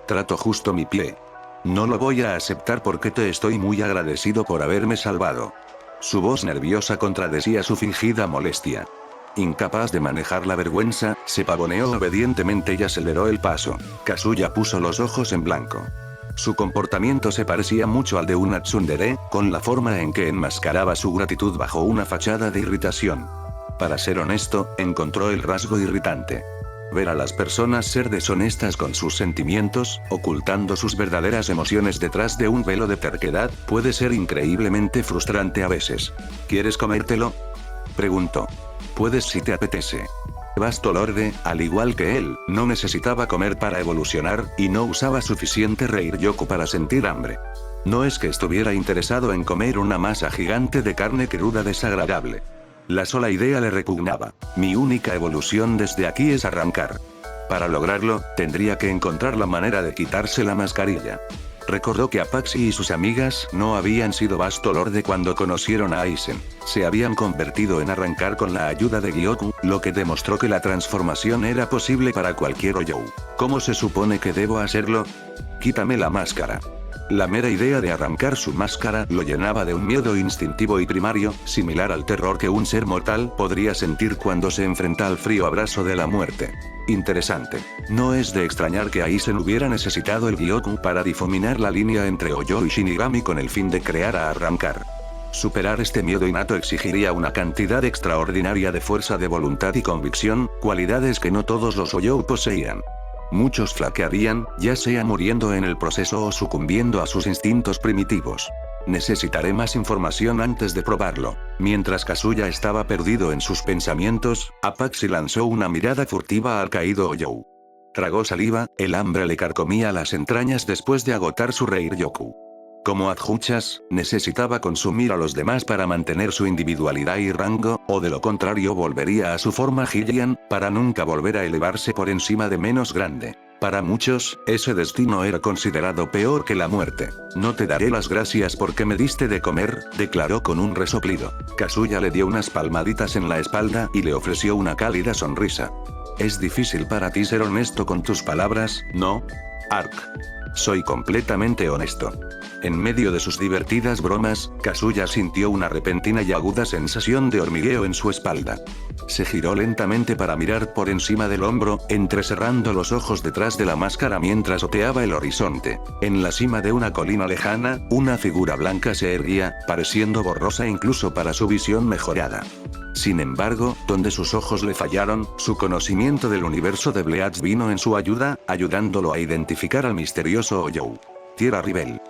Trato justo mi pie. No lo voy a aceptar porque te estoy muy agradecido por haberme salvado. Su voz nerviosa contradecía su fingida molestia. Incapaz de manejar la vergüenza, se pavoneó obedientemente y aceleró el paso. Kazuya puso los ojos en blanco. Su comportamiento se parecía mucho al de una tsundere, con la forma en que enmascaraba su gratitud bajo una fachada de irritación. Para ser honesto, encontró el rasgo irritante. Ver a las personas ser deshonestas con sus sentimientos, ocultando sus verdaderas emociones detrás de un velo de terquedad, puede ser increíblemente frustrante a veces. ¿Quieres comértelo?, preguntó. Puedes si te apetece. Vasto Lorde, al igual que él, no necesitaba comer para evolucionar, y no usaba suficiente Reiryoku para sentir hambre. No es que estuviera interesado en comer una masa gigante de carne cruda desagradable. La sola idea le repugnaba. Mi única evolución desde aquí es arrancar. Para lograrlo, tendría que encontrar la manera de quitarse la mascarilla. Recordó que Apache y sus amigas no habían sido vasto lorde cuando conocieron a Aizen. Se habían convertido en arrancar con la ayuda de Gyokkou, lo que demostró que la transformación era posible para cualquier Oyou. ¿Cómo se supone que debo hacerlo? Quítame la máscara. La mera idea de arrancar su máscara lo llenaba de un miedo instintivo y primario, similar al terror que un ser mortal podría sentir cuando se enfrenta al frío abrazo de la muerte. Interesante. No es de extrañar que Aizen hubiera necesitado el Gyokkou para difuminar la línea entre Oyou y Shinigami con el fin de crear a Arrancar. Superar este miedo innato exigiría una cantidad extraordinaria de fuerza de voluntad y convicción, cualidades que no todos los Oyou poseían. Muchos flaquearían, ya sea muriendo en el proceso o sucumbiendo a sus instintos primitivos. Necesitaré más información antes de probarlo. Mientras Kazuya estaba perdido en sus pensamientos, Apache lanzó una mirada furtiva al caído Oyou. Tragó saliva, el hambre le carcomía las entrañas después de agotar su Reiryoku. Como adjuchas, necesitaba consumir a los demás para mantener su individualidad y rango, o de lo contrario volvería a su forma Hylian, para nunca volver a elevarse por encima de menos grande. Para muchos, ese destino era considerado peor que la muerte. No te daré las gracias porque me diste de comer, declaró con un resoplido. Kazuya le dio unas palmaditas en la espalda y le ofreció una cálida sonrisa. Es difícil para ti ser honesto con tus palabras, ¿no? Ark. Soy completamente honesto. En medio de sus divertidas bromas, Kazuya sintió una repentina y aguda sensación de hormigueo en su espalda. Se giró lentamente para mirar por encima del hombro, entrecerrando los ojos detrás de la máscara mientras oteaba el horizonte. En la cima de una colina lejana, una figura blanca se erguía, pareciendo borrosa incluso para su visión mejorada. Sin embargo, donde sus ojos le fallaron, su conocimiento del universo de Bleach vino en su ayuda, ayudándolo a identificar al misterioso Oyou. Tierra Rivel.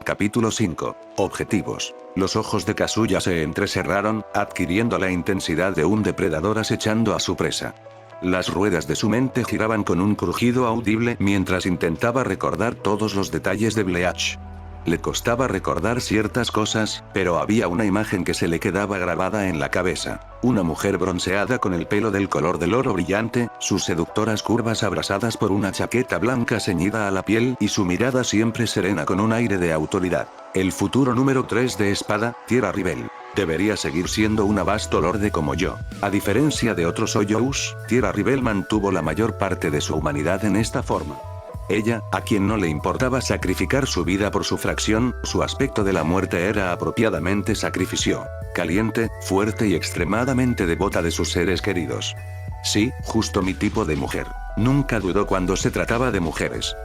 Capítulo 5. Objetivos. Los ojos de Kazuya se entrecerraron, adquiriendo la intensidad de un depredador acechando a su presa. Las ruedas de su mente giraban con un crujido audible mientras intentaba recordar todos los detalles de Bleach. Le costaba recordar ciertas cosas, pero había una imagen que se le quedaba grabada en la cabeza. Una mujer bronceada con el pelo del color del oro brillante, sus seductoras curvas abrasadas por una chaqueta blanca ceñida a la piel y su mirada siempre serena con un aire de autoridad. El futuro número 3 de Espada, Tierra Rivel. Debería seguir siendo una vasto lorde como yo. A diferencia de otros Oyous, Tierra Rivel mantuvo la mayor parte de su humanidad en esta forma. Ella, a quien no le importaba sacrificar su vida por su fracción, su aspecto de la muerte era apropiadamente sacrificio. Caliente, fuerte y extremadamente devota de sus seres queridos. Sí, justo mi tipo de mujer. Nunca dudó cuando se trataba de mujeres.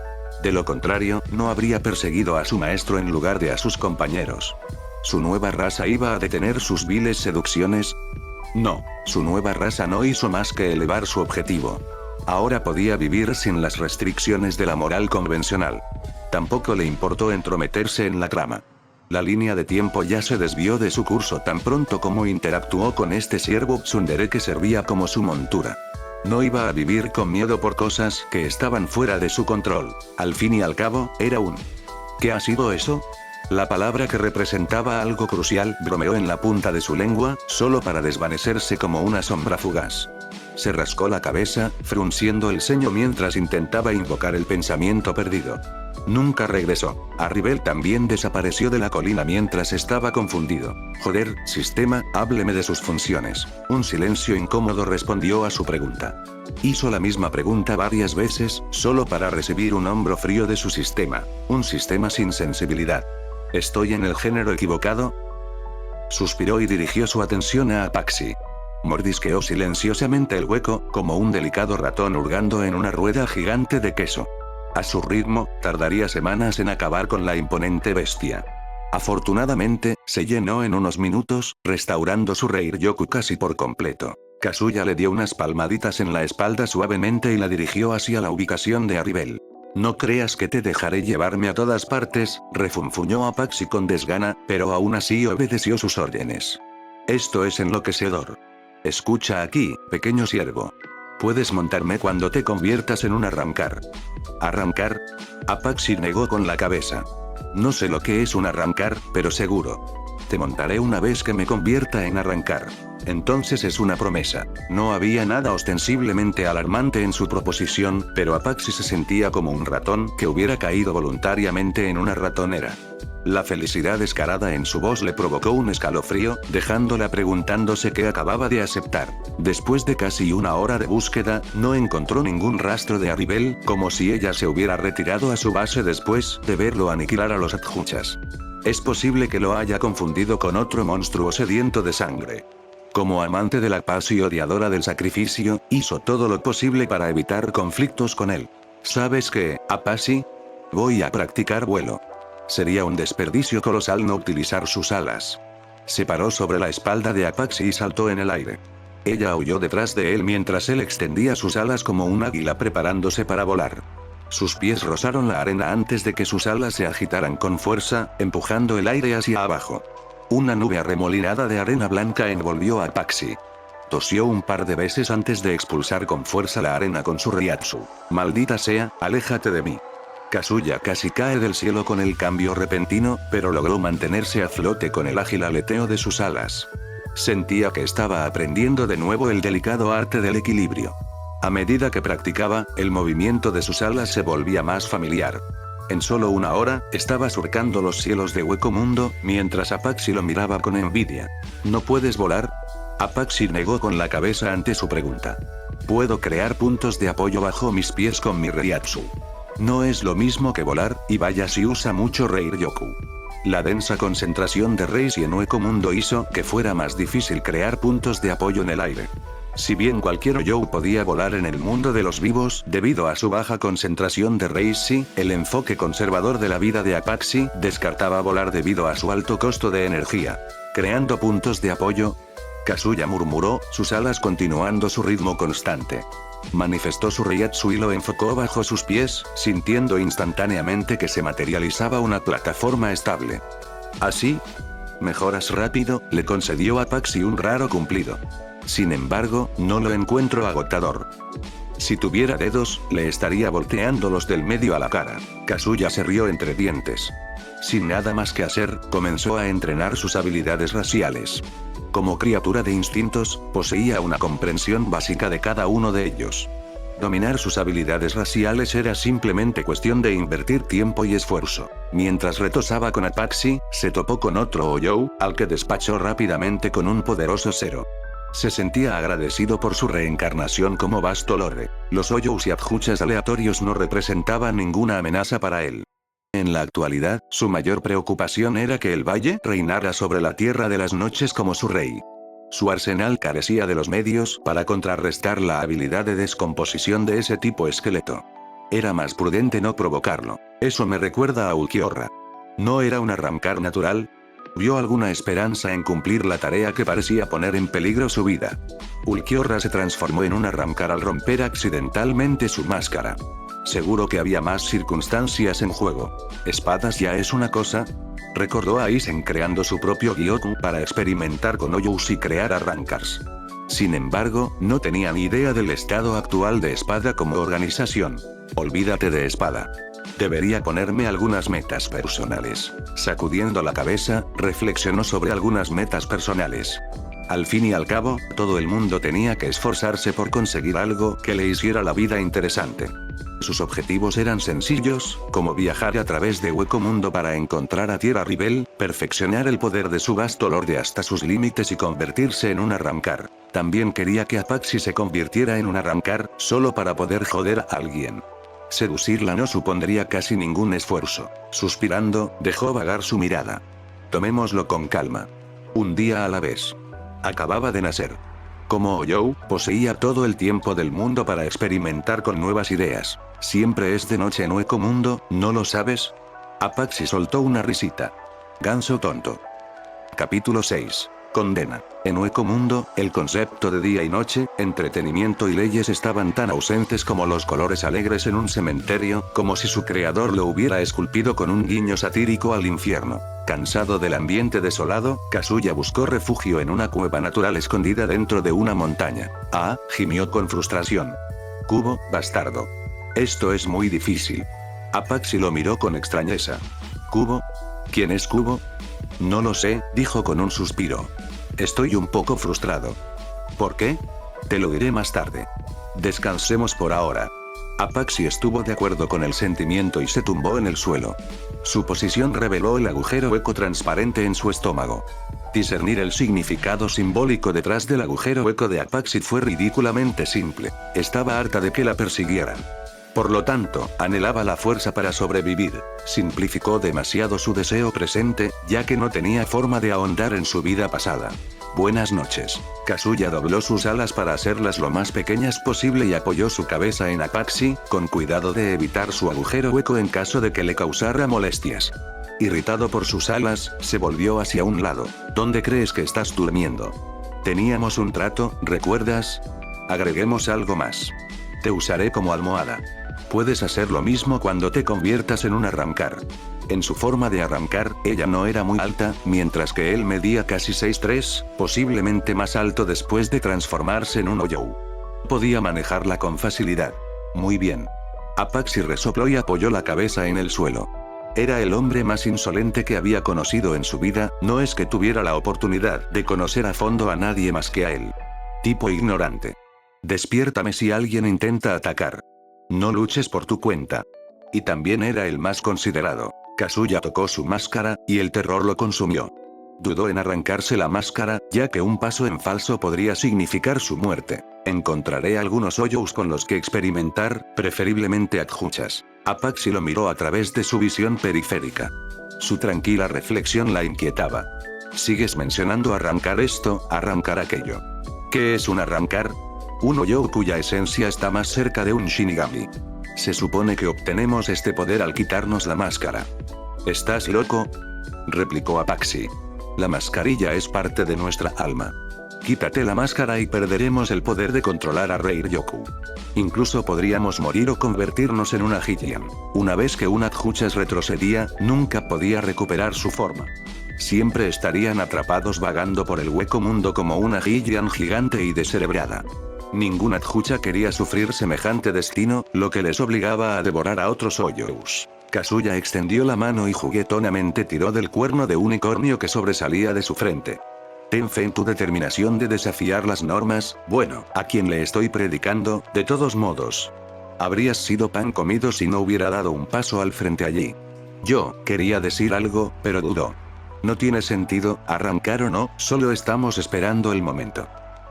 De lo contrario, no habría perseguido a su maestro en lugar de a sus compañeros. ¿Su nueva raza iba a detener sus viles seducciones? No, su nueva raza no hizo más que elevar su objetivo. Ahora podía vivir sin las restricciones de la moral convencional. Tampoco le importó entrometerse en la trama. La línea de tiempo ya se desvió de su curso tan pronto como interactuó con este siervo tsundere que servía como su montura. No iba a vivir con miedo por cosas que estaban fuera de su control. Al fin y al cabo, era un... ¿Qué ha sido eso? La palabra que representaba algo crucial bromeó en la punta de su lengua, solo para desvanecerse como una sombra fugaz. Se rascó la cabeza, frunciendo el ceño mientras intentaba invocar el pensamiento perdido. Nunca regresó. Arribel también desapareció de la colina mientras estaba confundido. Joder, sistema, hábleme de sus funciones. Un silencio incómodo respondió a su pregunta. Hizo la misma pregunta varias veces, solo para recibir un hombro frío de su sistema. Un sistema sin sensibilidad. ¿Estoy en el género equivocado? Suspiró y dirigió su atención a Apaxi. Mordisqueó silenciosamente el hueco, como un delicado ratón hurgando en una rueda gigante de queso. A su ritmo, tardaría semanas en acabar con la imponente bestia. Afortunadamente, se llenó en unos minutos, restaurando su Reiryoku casi por completo. Kazuya le dio unas palmaditas en la espalda suavemente y la dirigió hacia la ubicación de Arribel. No creas que te dejaré llevarme a todas partes, refunfuñó Apaxi con desgana, pero aún así obedeció sus órdenes. Esto es enloquecedor. Escucha aquí, pequeño siervo. Puedes montarme cuando te conviertas en un arrancar. ¿Arrancar? Apaxi negó con la cabeza. No sé lo que es un arrancar, pero seguro. Te montaré una vez que me convierta en arrancar. Entonces es una promesa. No había nada ostensiblemente alarmante en su proposición, pero Apaxi se sentía como un ratón que hubiera caído voluntariamente en una ratonera. La felicidad descarada en su voz le provocó un escalofrío, dejándola preguntándose qué acababa de aceptar. Después de casi una hora de búsqueda, no encontró ningún rastro de Arribel, como si ella se hubiera retirado a su base después de verlo aniquilar a los adjuchas. Es posible que lo haya confundido con otro monstruo sediento de sangre. Como amante de la paz y odiadora del sacrificio, hizo todo lo posible para evitar conflictos con él. ¿Sabes qué, Apaxi? Voy a practicar vuelo. Sería un desperdicio colosal no utilizar sus alas. Se paró sobre la espalda de Apaxi y saltó en el aire. Ella huyó detrás de él mientras él extendía sus alas como un águila preparándose para volar. Sus pies rozaron la arena antes de que sus alas se agitaran con fuerza, empujando el aire hacia abajo. Una nube arremolinada de arena blanca envolvió a Apaxi. Tosió un par de veces antes de expulsar con fuerza la arena con su Ryatsu. Maldita sea, aléjate de mí. Kazuya casi cae del cielo con el cambio repentino, pero logró mantenerse a flote con el ágil aleteo de sus alas. Sentía que estaba aprendiendo de nuevo el delicado arte del equilibrio. A medida que practicaba, el movimiento de sus alas se volvía más familiar. En solo una hora, estaba surcando los cielos de Hueco Mundo, mientras Apache lo miraba con envidia. ¿No puedes volar? Apache negó con la cabeza ante su pregunta. Puedo crear puntos de apoyo bajo mis pies con mi Reiatsu. No es lo mismo que volar, y vaya si usa mucho Reiryoku. La densa concentración de Reishi en Hueco Mundo hizo que fuera más difícil crear puntos de apoyo en el aire. Si bien cualquier Oyou podía volar en el mundo de los vivos, debido a su baja concentración de Reishi, el enfoque conservador de la vida de Apache descartaba volar debido a su alto costo de energía. Creando puntos de apoyo, Kazuya murmuró, sus alas continuando su ritmo constante. Manifestó su Reiatsu y lo enfocó bajo sus pies, sintiendo instantáneamente que se materializaba una plataforma estable. ¿Así? Mejoras rápido, le concedió a Apache un raro cumplido. Sin embargo, no lo encuentro agotador. Si tuviera dedos, le estaría volteando los del medio a la cara. Kazuya se rió entre dientes. Sin nada más que hacer, comenzó a entrenar sus habilidades raciales. Como criatura de instintos, poseía una comprensión básica de cada uno de ellos. Dominar sus habilidades raciales era simplemente cuestión de invertir tiempo y esfuerzo. Mientras retosaba con Apache, se topó con otro Oyou, al que despachó rápidamente con un poderoso cero. Se sentía agradecido por su reencarnación como Bastolore. Los Oyous y Abjuchas aleatorios no representaban ninguna amenaza para él. En la actualidad, su mayor preocupación era que el valle reinara sobre la Tierra de las Noches como su rey. Su arsenal carecía de los medios para contrarrestar la habilidad de descomposición de ese tipo esqueleto. Era más prudente no provocarlo. Eso me recuerda a Ulquiorra. ¿No era un arrancar natural? Vio alguna esperanza en cumplir la tarea que parecía poner en peligro su vida. Ulquiorra se transformó en un arrancar al romper accidentalmente su máscara. Seguro que había más circunstancias en juego. ¿Espadas ya es una cosa? Recordó a Aizen creando su propio Gyoku para experimentar con Oyous y crear arrancars. Sin embargo, no tenía ni idea del estado actual de Espada como organización. Olvídate de Espada. Debería ponerme algunas metas personales. Sacudiendo la cabeza, reflexionó sobre algunas metas personales. Al fin y al cabo, todo el mundo tenía que esforzarse por conseguir algo que le hiciera la vida interesante. Sus objetivos eran sencillos, como viajar a través de Hueco Mundo para encontrar a Tierra Rivel, perfeccionar el poder de su Bastolorde hasta sus límites y convertirse en un arrancar. También quería que Apache se convirtiera en un arrancar, solo para poder joder a alguien. Seducirla no supondría casi ningún esfuerzo. Suspirando, dejó vagar su mirada. Tomémoslo con calma. Un día a la vez. Acababa de nacer. Como Oyou, poseía todo el tiempo del mundo para experimentar con nuevas ideas. Siempre es de noche en Hueco Mundo, ¿no lo sabes? Apache soltó una risita. Ganso tonto. Capítulo 6. Condena. En Hueco Mundo, el concepto de día y noche, entretenimiento y leyes estaban tan ausentes como los colores alegres en un cementerio, como si su creador lo hubiera esculpido con un guiño satírico al infierno. Cansado del ambiente desolado, Kazuya buscó refugio en una cueva natural escondida dentro de una montaña. Ah, gimió con frustración. Kubo, bastardo. Esto es muy difícil. Apache lo miró con extrañeza. ¿Kubo? ¿Quién es Kubo? No lo sé, dijo con un suspiro. Estoy un poco frustrado. ¿Por qué? Te lo diré más tarde. Descansemos por ahora. Apache estuvo de acuerdo con el sentimiento y se tumbó en el suelo. Su posición reveló el agujero hueco transparente en su estómago. Discernir el significado simbólico detrás del agujero hueco de Apache fue ridículamente simple. Estaba harta de que la persiguieran. Por lo tanto, anhelaba la fuerza para sobrevivir. Simplificó demasiado su deseo presente, ya que no tenía forma de ahondar en su vida pasada. Buenas noches. Kazuya dobló sus alas para hacerlas lo más pequeñas posible y apoyó su cabeza en Apache, con cuidado de evitar su agujero hueco en caso de que le causara molestias. Irritado por sus alas, se volvió hacia un lado. ¿Dónde crees que estás durmiendo? Teníamos un trato, ¿recuerdas? Agreguemos algo más. Te usaré como almohada. Puedes hacer lo mismo cuando te conviertas en un arrancar. En su forma de arrancar, ella no era muy alta, mientras que él medía casi 6'3", posiblemente más alto después de transformarse en un Oyou. Podía manejarla con facilidad. Muy bien. Apache resopló y apoyó la cabeza en el suelo. Era el hombre más insolente que había conocido en su vida, no es que tuviera la oportunidad de conocer a fondo a nadie más que a él. Tipo ignorante. Despiértame si alguien intenta atacar. No luches por tu cuenta. Y también era el más considerado. Kazuya tocó su máscara, y el terror lo consumió. Dudó en arrancarse la máscara, ya que un paso en falso podría significar su muerte. Encontraré algunos hoyos con los que experimentar, preferiblemente adjuchas. Apache lo miró a través de su visión periférica. Su tranquila reflexión la inquietaba. ¿Sigues mencionando arrancar esto, arrancar aquello? ¿Qué es un arrancar? Un hoyo cuya esencia está más cerca de un Shinigami. Se supone que obtenemos este poder al quitarnos la máscara. ¿Estás loco?, replicó Apache. La mascarilla es parte de nuestra alma. Quítate la máscara y perderemos el poder de controlar a Reiryoku. Incluso podríamos morir o convertirnos en una Hylian. Una vez que un Adjuchas retrocedía, nunca podía recuperar su forma. Siempre estarían atrapados vagando por el hueco mundo como una Hylian gigante y descerebrada. Ningún Adjucha quería sufrir semejante destino, lo que les obligaba a devorar a otros Hoyous. Kazuya extendió la mano y juguetonamente tiró del cuerno de unicornio que sobresalía de su frente. Ten fe en tu determinación de desafiar las normas. Bueno, a quien le estoy predicando, de todos modos. Habrías sido pan comido si no hubiera dado un paso al frente allí. Yo quería decir algo, pero dudó. No tiene sentido, arrancar o no, solo estamos esperando el momento.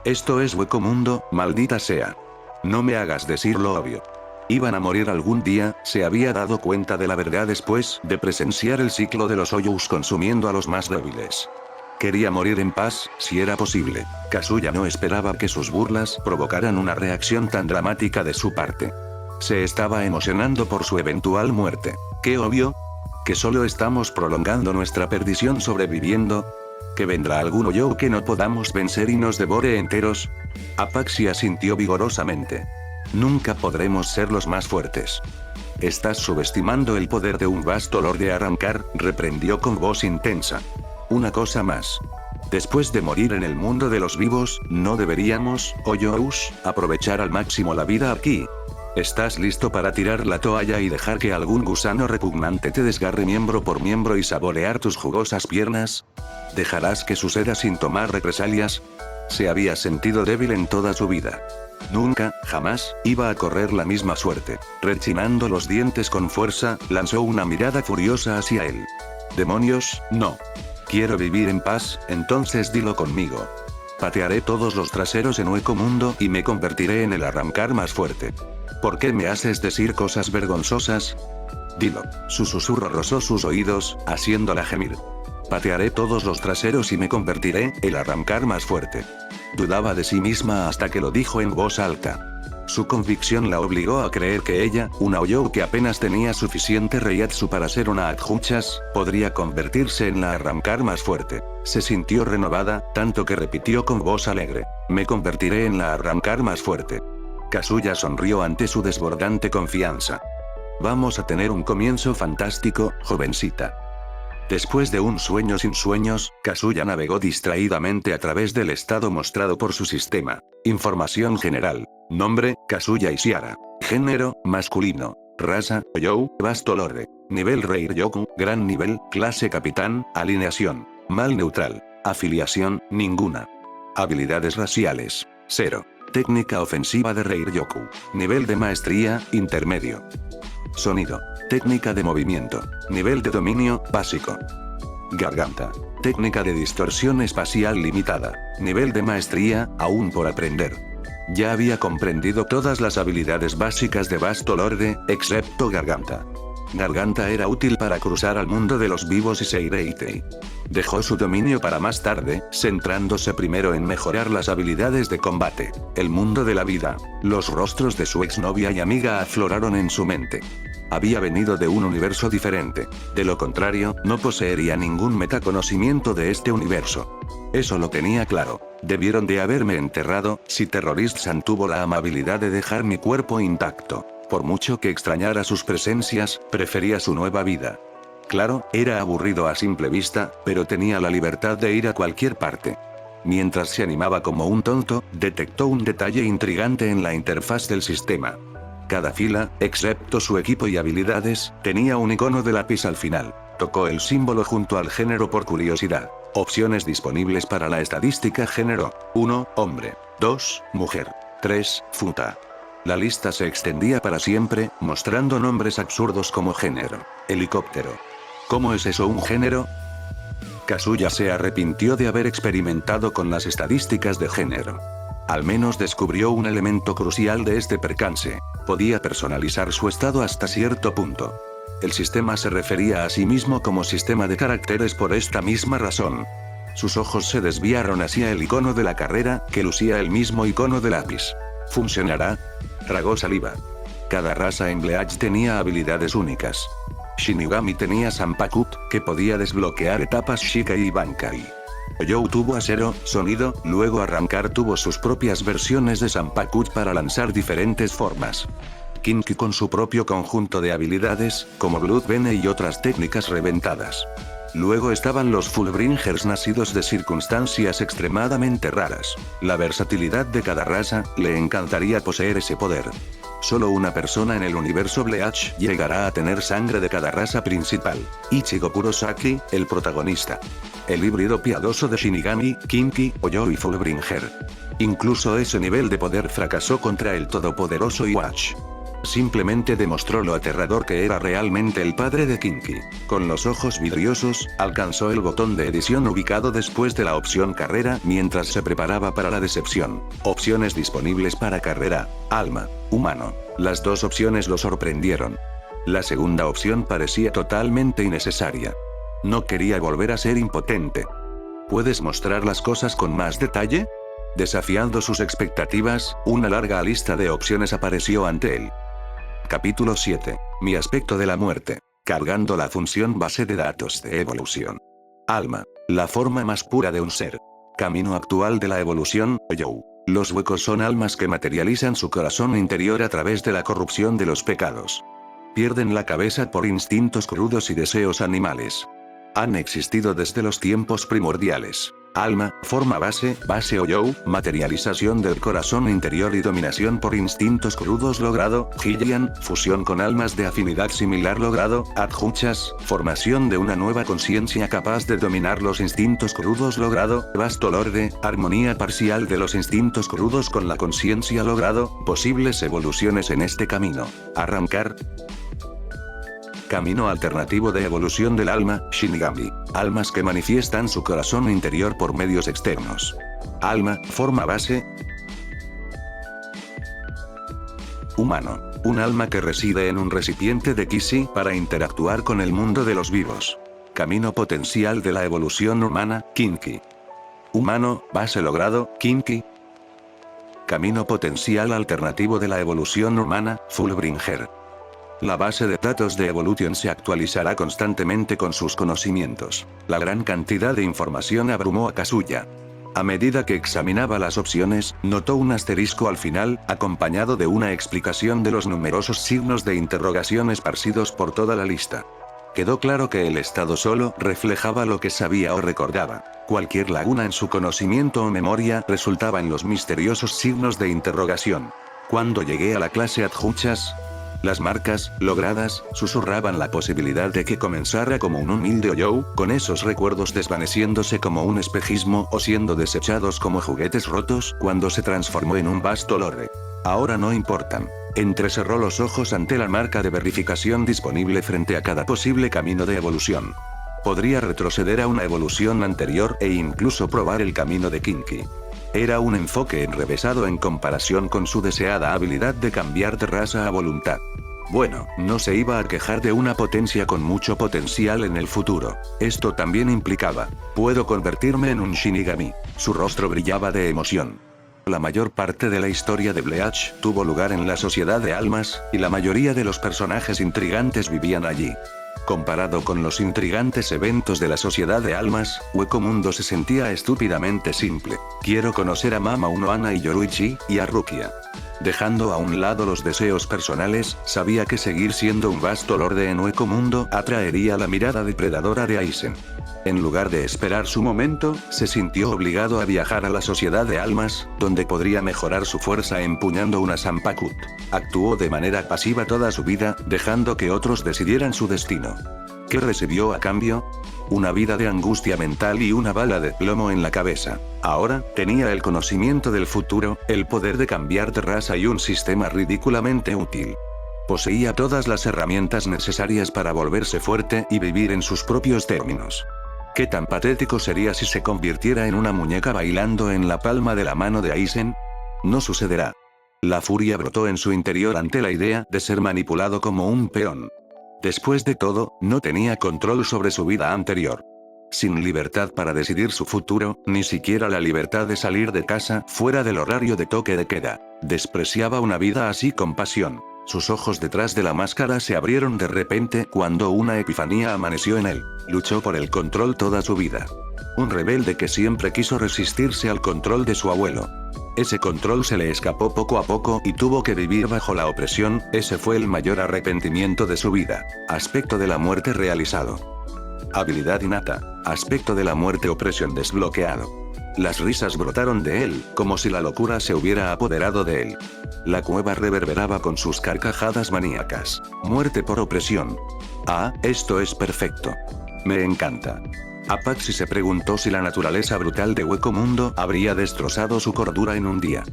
Esto es hueco mundo, maldita sea. No me hagas decir lo obvio. Iban a morir algún día, se había dado cuenta de la verdad después de presenciar el ciclo de los Hoyous consumiendo a los más débiles. Quería morir en paz, si era posible. Kazuya no esperaba que sus burlas provocaran una reacción tan dramática de su parte. Se estaba emocionando por su eventual muerte. ¿Qué obvio? ¿Que solo estamos prolongando nuestra perdición sobreviviendo? ¿Que vendrá algún Hoyo que no podamos vencer y nos devore enteros? Apache asintió vigorosamente. Nunca podremos ser los más fuertes. Estás subestimando el poder de un vasto Lord de arrancar, reprendió con voz intensa. Una cosa más. Después de morir en el mundo de los vivos, ¿no deberíamos, Hoyous, aprovechar al máximo la vida aquí? ¿Estás listo para tirar la toalla y dejar que algún gusano repugnante te desgarre miembro por miembro y saborear tus jugosas piernas? ¿Dejarás que suceda sin tomar represalias? Se había sentido débil en toda su vida. Nunca, jamás, iba a correr la misma suerte. Rechinando los dientes con fuerza, lanzó una mirada furiosa hacia él. ¡Demonios, no! Quiero vivir en paz, entonces dilo conmigo. Patearé todos los traseros en hueco mundo y me convertiré en el arrancar más fuerte. ¿Por qué me haces decir cosas vergonzosas? Dilo. Su susurro rozó sus oídos, haciéndola gemir. Patearé todos los traseros y me convertiré, el arrancar más fuerte. Dudaba de sí misma hasta que lo dijo en voz alta. Su convicción la obligó a creer que ella, una Hoyo que apenas tenía suficiente Reiatsu para ser una Adjuchas, podría convertirse en la arrancar más fuerte. Se sintió renovada, tanto que repitió con voz alegre. Me convertiré en la arrancar más fuerte. Kazuya sonrió ante su desbordante confianza. Vamos a tener un comienzo fantástico, jovencita. Después de un sueño sin sueños, Kazuya navegó distraídamente a través del estado mostrado por su sistema. Información general. Nombre, Kazuya Ishihara. Género, masculino. Raza, Hoyou, vasto lorde. Nivel Reiryoku, gran nivel, clase capitán, alineación. Mal neutral. Afiliación, ninguna. Habilidades raciales. 0. Técnica ofensiva de Reiryoku. Nivel de maestría, intermedio. Sonido. Técnica de movimiento. Nivel de dominio, básico. Garganta. Técnica de distorsión espacial limitada. Nivel de maestría, aún por aprender. Ya había comprendido todas las habilidades básicas de Vasto Lorde, excepto Garganta. Garganta era útil para cruzar al mundo de los vivos y Seireitei. Dejó su dominio para más tarde, centrándose primero en mejorar las habilidades de combate. El mundo de la vida. Los rostros de su exnovia y amiga afloraron en su mente. Había venido de un universo diferente. De lo contrario, no poseería ningún metaconocimiento de este universo. Eso lo tenía claro. Debieron de haberme enterrado, si Terrorist-san tuvo la amabilidad de dejar mi cuerpo intacto. Por mucho que extrañara sus presencias, prefería su nueva vida. Claro, era aburrido a simple vista, pero tenía la libertad de ir a cualquier parte. Mientras se animaba como un tonto, detectó un detalle intrigante en la interfaz del sistema. Cada fila, excepto su equipo y habilidades, tenía un icono de lápiz al final. Tocó el símbolo junto al género por curiosidad. Opciones disponibles para la estadística género. 1, hombre. 2, mujer. 3. Futa. La lista se extendía para siempre, mostrando nombres absurdos como género. Helicóptero. ¿Cómo es eso un género? Kazuya se arrepintió de haber experimentado con las estadísticas de género. Al menos descubrió un elemento crucial de este percance. Podía personalizar su estado hasta cierto punto. El sistema se refería a sí mismo como sistema de caracteres por esta misma razón. Sus ojos se desviaron hacia el icono de la carrera, que lucía el mismo icono de lápiz. ¿Funcionará? Tragó saliva. Cada raza en Bleach tenía habilidades únicas. Shinigami tenía Zanpakuto, que podía desbloquear etapas Shikai y Bankai. Oyou tuvo acero, sonido, luego Arrancar tuvo sus propias versiones de Zanpakuto para lanzar diferentes formas. Kinki con su propio conjunto de habilidades, como Blood Vene y otras técnicas reventadas. Luego estaban los Fullbringers nacidos de circunstancias extremadamente raras. La versatilidad de cada raza, le encantaría poseer ese poder. Solo una persona en el universo Bleach llegará a tener sangre de cada raza principal. Ichigo Kurosaki, el protagonista. El híbrido piadoso de Shinigami, Kinki, Oyou y Fullbringer. Incluso ese nivel de poder fracasó contra el todopoderoso Iwatch. Simplemente demostró lo aterrador que era realmente el padre de Kinki. Con los ojos vidriosos, alcanzó el botón de edición ubicado después de la opción carrera mientras se preparaba para la decepción. Opciones disponibles para carrera, alma, humano. Las dos opciones lo sorprendieron. La segunda opción parecía totalmente innecesaria. No quería volver a ser impotente. ¿Puedes mostrar las cosas con más detalle? Desafiando sus expectativas, una larga lista de opciones apareció ante él. Capítulo 7. Mi aspecto de la muerte. Cargando la función base de datos de evolución. Alma. La forma más pura de un ser. Camino actual de la evolución, Oyou. Los huecos son almas que materializan su corazón interior a través de la corrupción de los pecados. Pierden la cabeza por instintos crudos y deseos animales. Han existido desde los tiempos primordiales. Alma, forma base Oyou, materialización del corazón interior y dominación por instintos crudos logrado, Hillian, fusión con almas de afinidad similar logrado, Adjuchas, formación de una nueva conciencia capaz de dominar los instintos crudos logrado, Bastolorde, armonía parcial de los instintos crudos con la conciencia logrado, posibles evoluciones en este camino. Arrancar. Camino alternativo de evolución del alma, Shinigami. Almas que manifiestan su corazón interior por medios externos. Alma, forma base. Humano. Un alma que reside en un recipiente de Kishi para interactuar con el mundo de los vivos. Camino potencial de la evolución humana, Kinki. Humano, base logrado, Kinki. Camino potencial alternativo de la evolución humana, Fullbringer. La base de datos de Evolution se actualizará constantemente con sus conocimientos. La gran cantidad de información abrumó a Kazuya. A medida que examinaba las opciones, notó un asterisco al final, acompañado de una explicación de los numerosos signos de interrogación esparcidos por toda la lista. Quedó claro que el estado solo reflejaba lo que sabía o recordaba. Cualquier laguna en su conocimiento o memoria resultaba en los misteriosos signos de interrogación. Cuando llegué a la clase Adjuchas, las marcas, logradas, susurraban la posibilidad de que comenzara como un humilde Oyou, con esos recuerdos desvaneciéndose como un espejismo o siendo desechados como juguetes rotos cuando se transformó en un vasto lore. Ahora no importan. Entrecerró los ojos ante la marca de verificación disponible frente a cada posible camino de evolución. Podría retroceder a una evolución anterior e incluso probar el camino de Kinki. Era un enfoque enrevesado en comparación con su deseada habilidad de cambiar de raza a voluntad. Bueno, no se iba a quejar de una potencia con mucho potencial en el futuro. Esto también implicaba, puedo convertirme en un Shinigami. Su rostro brillaba de emoción. La mayor parte de la historia de Bleach tuvo lugar en la Sociedad de Almas, y la mayoría de los personajes intrigantes vivían allí. Comparado con los intrigantes eventos de la Sociedad de Almas, Hueco Mundo se sentía estúpidamente simple. Quiero conocer a Mama Unohana y Yoruichi, y a Rukia. Dejando a un lado los deseos personales, sabía que seguir siendo un vasto lorde en Hueco Mundo atraería la mirada depredadora de Aizen. En lugar de esperar su momento, se sintió obligado a viajar a la Sociedad de Almas, donde podría mejorar su fuerza empuñando una Zanpakuto. Actuó de manera pasiva toda su vida, dejando que otros decidieran su destino. ¿Qué recibió a cambio? Una vida de angustia mental y una bala de plomo en la cabeza. Ahora, tenía el conocimiento del futuro, el poder de cambiar de raza y un sistema ridículamente útil. Poseía todas las herramientas necesarias para volverse fuerte y vivir en sus propios términos. ¿Qué tan patético sería si se convirtiera en una muñeca bailando en la palma de la mano de Aizen? No sucederá. La furia brotó en su interior ante la idea de ser manipulado como un peón. Después de todo, no tenía control sobre su vida anterior. Sin libertad para decidir su futuro, ni siquiera la libertad de salir de casa fuera del horario de toque de queda. Despreciaba una vida así con pasión. Sus ojos detrás de la máscara se abrieron de repente cuando una epifanía amaneció en él. Luchó por el control toda su vida. Un rebelde que siempre quiso resistirse al control de su abuelo. Ese control se le escapó poco a poco y tuvo que vivir bajo la opresión. Ese fue el mayor arrepentimiento de su vida. Aspecto de la muerte realizado. Habilidad innata. Aspecto de la muerte, opresión desbloqueado. Las risas brotaron de él, como si la locura se hubiera apoderado de él. La cueva reverberaba con sus carcajadas maníacas. Muerte por opresión. Ah, esto es perfecto. Me encanta. Apache se preguntó si la naturaleza brutal de Hueco Mundo habría destrozado su cordura en un día.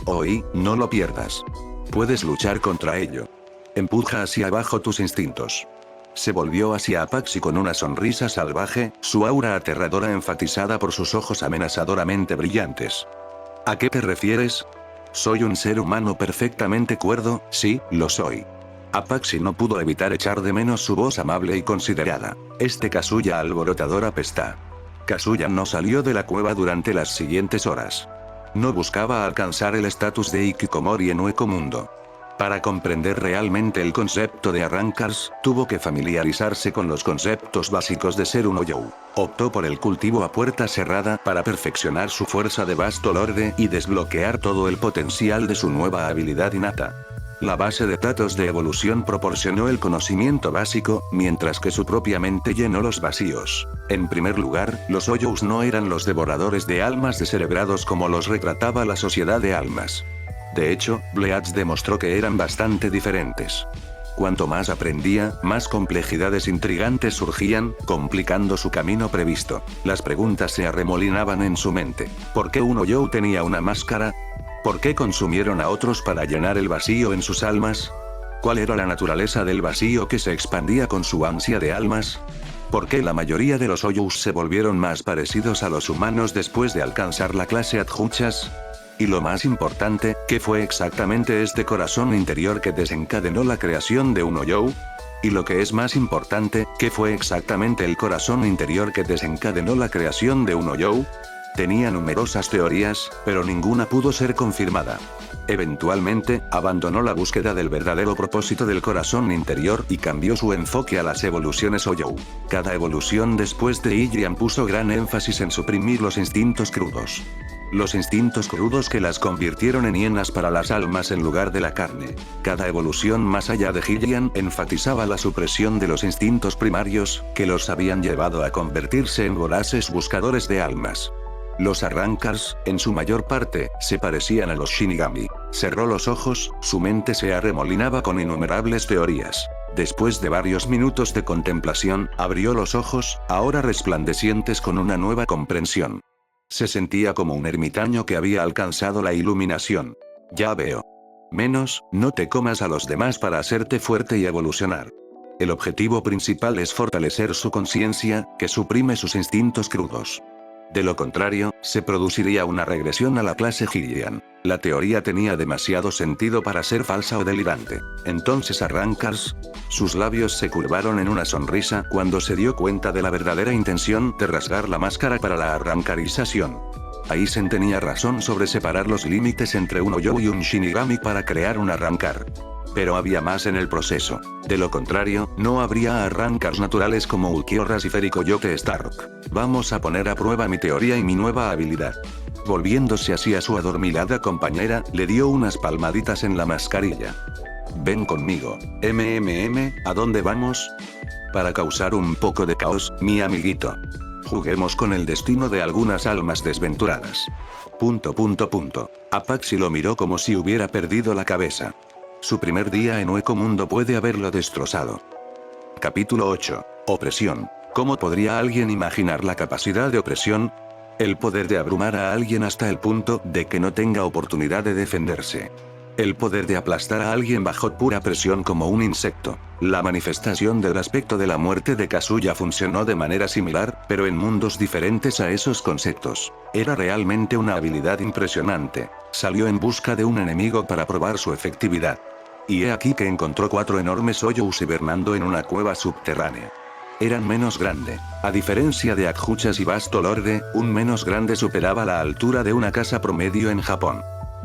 Hoy, no lo pierdas. Puedes luchar contra ello. Empuja hacia abajo tus instintos. Se volvió hacia Apache con una sonrisa salvaje, su aura aterradora enfatizada por sus ojos amenazadoramente brillantes. ¿A qué te refieres? Soy un ser humano perfectamente cuerdo, sí, lo soy. Apache no pudo evitar echar de menos su voz amable y considerada. Kazuya alborotador apesta. Kazuya no salió de la cueva durante las siguientes horas. No buscaba alcanzar el estatus de Hikikomori en Hueco Mundo. Para comprender realmente el concepto de Arrancars, tuvo que familiarizarse con los conceptos básicos de ser un Oyou. Optó por el cultivo a puerta cerrada para perfeccionar su fuerza de vasto lorde y desbloquear todo el potencial de su nueva habilidad innata. La base de datos de evolución proporcionó el conocimiento básico, mientras que su propia mente llenó los vacíos. En primer lugar, los Oyous no eran los devoradores de almas descerebrados como los retrataba la sociedad de almas. De hecho, Bleach demostró que eran bastante diferentes. Cuanto más aprendía, más complejidades intrigantes surgían, complicando su camino previsto. Las preguntas se arremolinaban en su mente. ¿Por qué un Oyou tenía una máscara? ¿Por qué consumieron a otros para llenar el vacío en sus almas? ¿Cuál era la naturaleza del vacío que se expandía con su ansia de almas? ¿Por qué la mayoría de los Oyous se volvieron más parecidos a los humanos después de alcanzar la clase Adjuchas? Y lo más importante, ¿qué fue exactamente este corazón interior que desencadenó la creación de un Oyou? Y lo que es más importante, ¿qué fue exactamente el corazón interior que desencadenó la creación de un Oyou? Tenía numerosas teorías, pero ninguna pudo ser confirmada. Eventualmente, abandonó la búsqueda del verdadero propósito del corazón interior y cambió su enfoque a las evoluciones Oyou. Cada evolución después de Illian puso gran énfasis en suprimir los instintos crudos. Los instintos crudos que las convirtieron en hienas para las almas en lugar de la carne. Cada evolución más allá de Hillian enfatizaba la supresión de los instintos primarios, que los habían llevado a convertirse en voraces buscadores de almas. Los Arrancars, en su mayor parte, se parecían a los Shinigami. Cerró los ojos, su mente se arremolinaba con innumerables teorías. Después de varios minutos de contemplación, abrió los ojos, ahora resplandecientes con una nueva comprensión. Se sentía como un ermitaño que había alcanzado la iluminación. Ya veo. Menos, no te comas a los demás para hacerte fuerte y evolucionar. El objetivo principal es fortalecer su conciencia, que suprime sus instintos crudos. De lo contrario, se produciría una regresión a la clase Hillian. La teoría tenía demasiado sentido para ser falsa o delirante. Entonces Arrancars. Sus labios se curvaron en una sonrisa cuando se dio cuenta de la verdadera intención de rasgar la máscara para la arrancarización. Aizen tenía razón sobre separar los límites entre un Oyou y un Shinigami para crear un Arrancar. Pero había más en el proceso. De lo contrario, no habría Arrancars naturales como Ulquiorras y Fericoyote Stark. Vamos a poner a prueba mi teoría y mi nueva habilidad. Volviéndose hacia su adormilada compañera, le dio unas palmaditas en la mascarilla. Ven conmigo. ¿A dónde vamos? Para causar un poco de caos, mi amiguito. Juguemos con el destino de algunas almas desventuradas. Apache lo miró como si hubiera perdido la cabeza. Su primer día en Hueco Mundo puede haberlo destrozado. Capítulo 8. Opresión. ¿Cómo podría alguien imaginar la capacidad de opresión? El poder de abrumar a alguien hasta el punto de que no tenga oportunidad de defenderse. El poder de aplastar a alguien bajo pura presión como un insecto. La manifestación del aspecto de la muerte de Kazuya funcionó de manera similar, pero en mundos diferentes a esos conceptos. Era realmente una habilidad impresionante. Salió en busca de un enemigo para probar su efectividad. Y he aquí que encontró 4 enormes hoyos hibernando en una cueva subterránea. Eran menos grande. A diferencia de Akjuchas y Vasto Lorde, un menos grande superaba la altura de una casa promedio en Japón.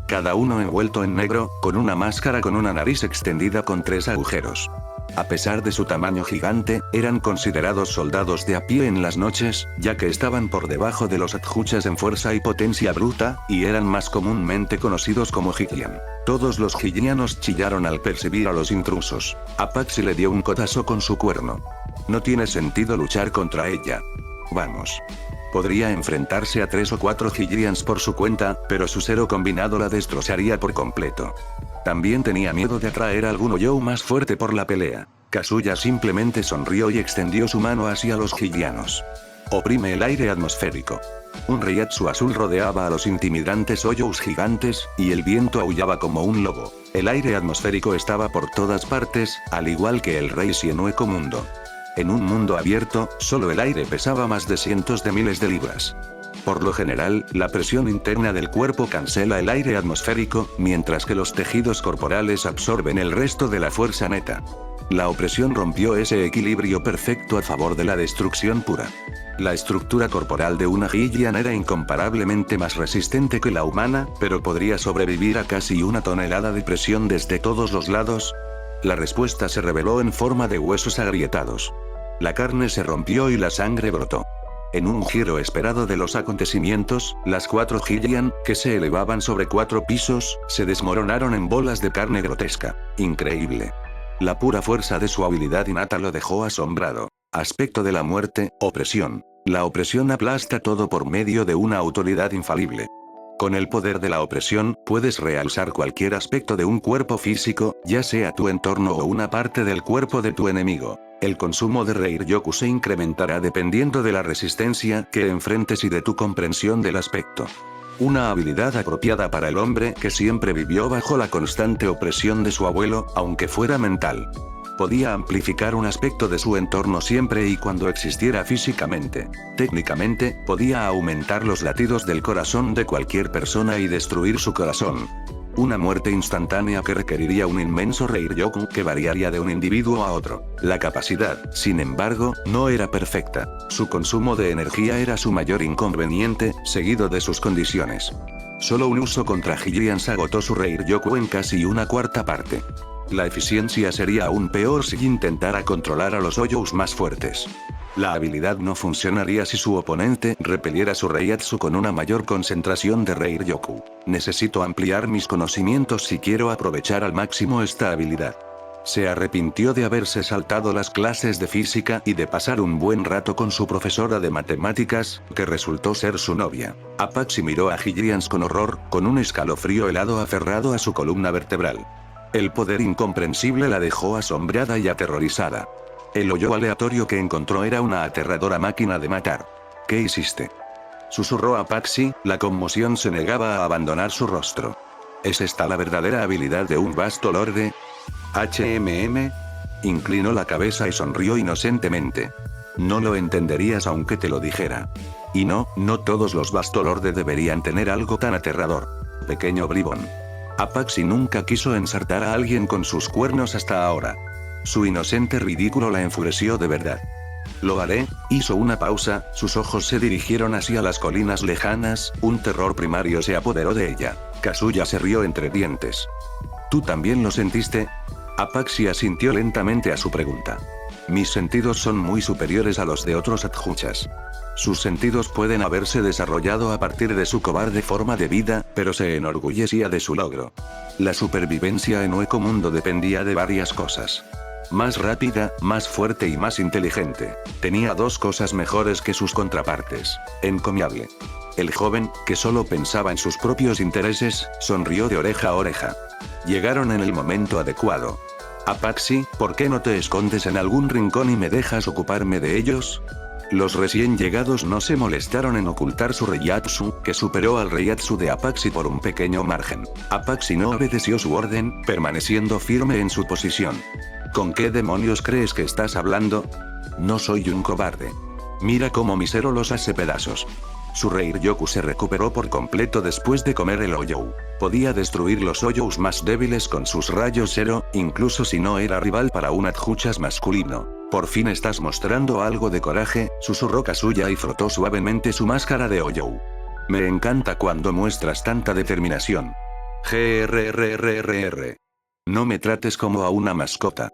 Cada uno envuelto en negro, con una máscara con una nariz extendida con 3 agujeros. A pesar de su tamaño gigante, eran considerados soldados de a pie en las noches, ya que estaban por debajo de los Akjuchas en fuerza y potencia bruta, y eran más comúnmente conocidos como Hylian. Todos los Hylianos chillaron al percibir a los intrusos. Apache le dio un codazo con su cuerno. No tiene sentido luchar contra ella. Vamos. Podría enfrentarse a 3 o 4 Hylians por su cuenta, pero su cero combinado la destrozaría por completo. También tenía miedo de atraer a algún Oyou más fuerte por la pelea. Kazuya simplemente sonrió y extendió su mano hacia los Hylianos. Oprime el aire atmosférico. Un reiatsu azul rodeaba a los intimidantes Oyous gigantes, y el viento aullaba como un lobo. El aire atmosférico estaba por todas partes, al igual que el rey Shienueko Mundo. En un mundo abierto, solo el aire pesaba más de cientos de miles de libras. Por lo general, la presión interna del cuerpo cancela el aire atmosférico, mientras que los tejidos corporales absorben el resto de la fuerza neta. La opresión rompió ese equilibrio perfecto a favor de la destrucción pura. La estructura corporal de una Hylian era incomparablemente más resistente que la humana, pero podría sobrevivir a casi 1 tonelada de presión desde todos los lados. La respuesta se reveló en forma de huesos agrietados. La carne se rompió y la sangre brotó. En un giro esperado de los acontecimientos, las 4 Hylian, que se elevaban sobre 4 pisos, se desmoronaron en bolas de carne grotesca. Increíble. La pura fuerza de su habilidad innata lo dejó asombrado. Aspecto de la muerte, opresión. La opresión aplasta todo por medio de una autoridad infalible. Con el poder de la opresión, puedes realzar cualquier aspecto de un cuerpo físico, ya sea tu entorno o una parte del cuerpo de tu enemigo. El consumo de Reiryoku se incrementará dependiendo de la resistencia que enfrentes y de tu comprensión del aspecto. Una habilidad apropiada para el hombre que siempre vivió bajo la constante opresión de su abuelo, aunque fuera mental. Podía amplificar un aspecto de su entorno siempre y cuando existiera físicamente. Técnicamente, podía aumentar los latidos del corazón de cualquier persona y destruir su corazón. Una muerte instantánea que requeriría un inmenso Reiryoku que variaría de un individuo a otro. La capacidad, sin embargo, no era perfecta. Su consumo de energía era su mayor inconveniente, seguido de sus condiciones. Solo un uso contra Hylians agotó su Reiryoku en casi 1/4 parte. La eficiencia sería aún peor si intentara controlar a los Oyous más fuertes. La habilidad no funcionaría si su oponente repeliera su Reiatsu con una mayor concentración de Reiryoku. Necesito ampliar mis conocimientos si quiero aprovechar al máximo esta habilidad. Se arrepintió de haberse saltado las clases de física y de pasar un buen rato con su profesora de matemáticas, que resultó ser su novia. Apache miró a Hylians con horror, con un escalofrío helado aferrado a su columna vertebral. El poder incomprensible la dejó asombrada y aterrorizada. El hoyo aleatorio que encontró era una aterradora máquina de matar. ¿Qué hiciste?, susurró Apache, la conmoción se negaba a abandonar su rostro. ¿Es esta la verdadera habilidad de un Vasto Lorde? Inclinó la cabeza y sonrió inocentemente. No lo entenderías aunque te lo dijera. Y no todos los Vasto Lorde deberían tener algo tan aterrador. Pequeño bribón. Apache nunca quiso ensartar a alguien con sus cuernos hasta ahora. Su inocente ridículo la enfureció de verdad. Lo haré, hizo una pausa, sus ojos se dirigieron hacia las colinas lejanas, un terror primario se apoderó de ella. Kazuya se rió entre dientes. ¿Tú también lo sentiste? Apache asintió lentamente a su pregunta. Mis sentidos son muy superiores a los de otros Akjuchas. Sus sentidos pueden haberse desarrollado a partir de su cobarde forma de vida, pero se enorgullecía de su logro. La supervivencia en Ueko Mundo dependía de varias cosas. Más rápida, más fuerte y más inteligente. Tenía 2 cosas mejores que sus contrapartes. Encomiable. El joven, que solo pensaba en sus propios intereses, sonrió de oreja a oreja. Llegaron en el momento adecuado. Apache, ¿por qué no te escondes en algún rincón y me dejas ocuparme de ellos? Los recién llegados no se molestaron en ocultar su Reiatsu, que superó al Reiatsu de Apache por un pequeño margen. Apache no obedeció su orden, permaneciendo firme en su posición. ¿Con qué demonios crees que estás hablando? No soy un cobarde. Mira cómo mi Zero los hace pedazos. Su Reiryoku se recuperó por completo después de comer el Oyou. Podía destruir los Oyous más débiles con sus rayos Zero, incluso si no era rival para un Adjuchas masculino. Por fin estás mostrando algo de coraje, susurró Kazuya y frotó suavemente su máscara de Oyou. Me encanta cuando muestras tanta determinación. GRRRRR. No me trates como a una mascota.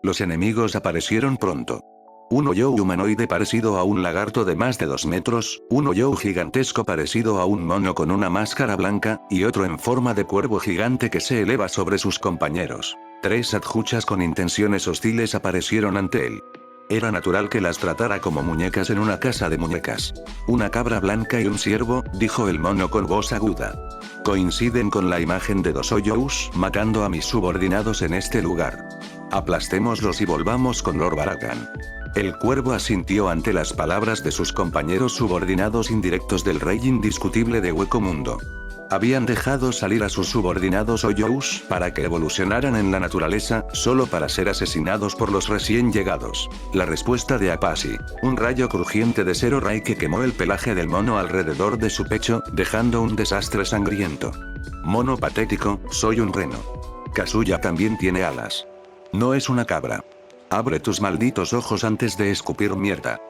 Los enemigos aparecieron pronto. Un Oyou humanoide parecido a un lagarto de más de 2 metros, un Oyou gigantesco parecido a un mono con una máscara blanca, y otro en forma de cuervo gigante que se eleva sobre sus compañeros. 3 adjuchas con intenciones hostiles aparecieron ante él. Era natural que las tratara como muñecas en una casa de muñecas. Una cabra blanca y un ciervo, dijo el mono con voz aguda. Coinciden con la imagen de 2 Oyous matando a mis subordinados en este lugar. Aplastémoslos y volvamos con Lord Barakan. El cuervo asintió ante las palabras de sus compañeros subordinados indirectos del rey indiscutible de Hueco Mundo. Habían dejado salir a sus subordinados Oyous para que evolucionaran en la naturaleza, solo para ser asesinados por los recién llegados. La respuesta de Apache, un rayo crujiente de Zero Ray que quemó el pelaje del mono alrededor de su pecho, dejando un desastre sangriento. Mono patético, soy un reno. Kazuya también tiene alas. No es una cabra. Abre tus malditos ojos antes de escupir mierda.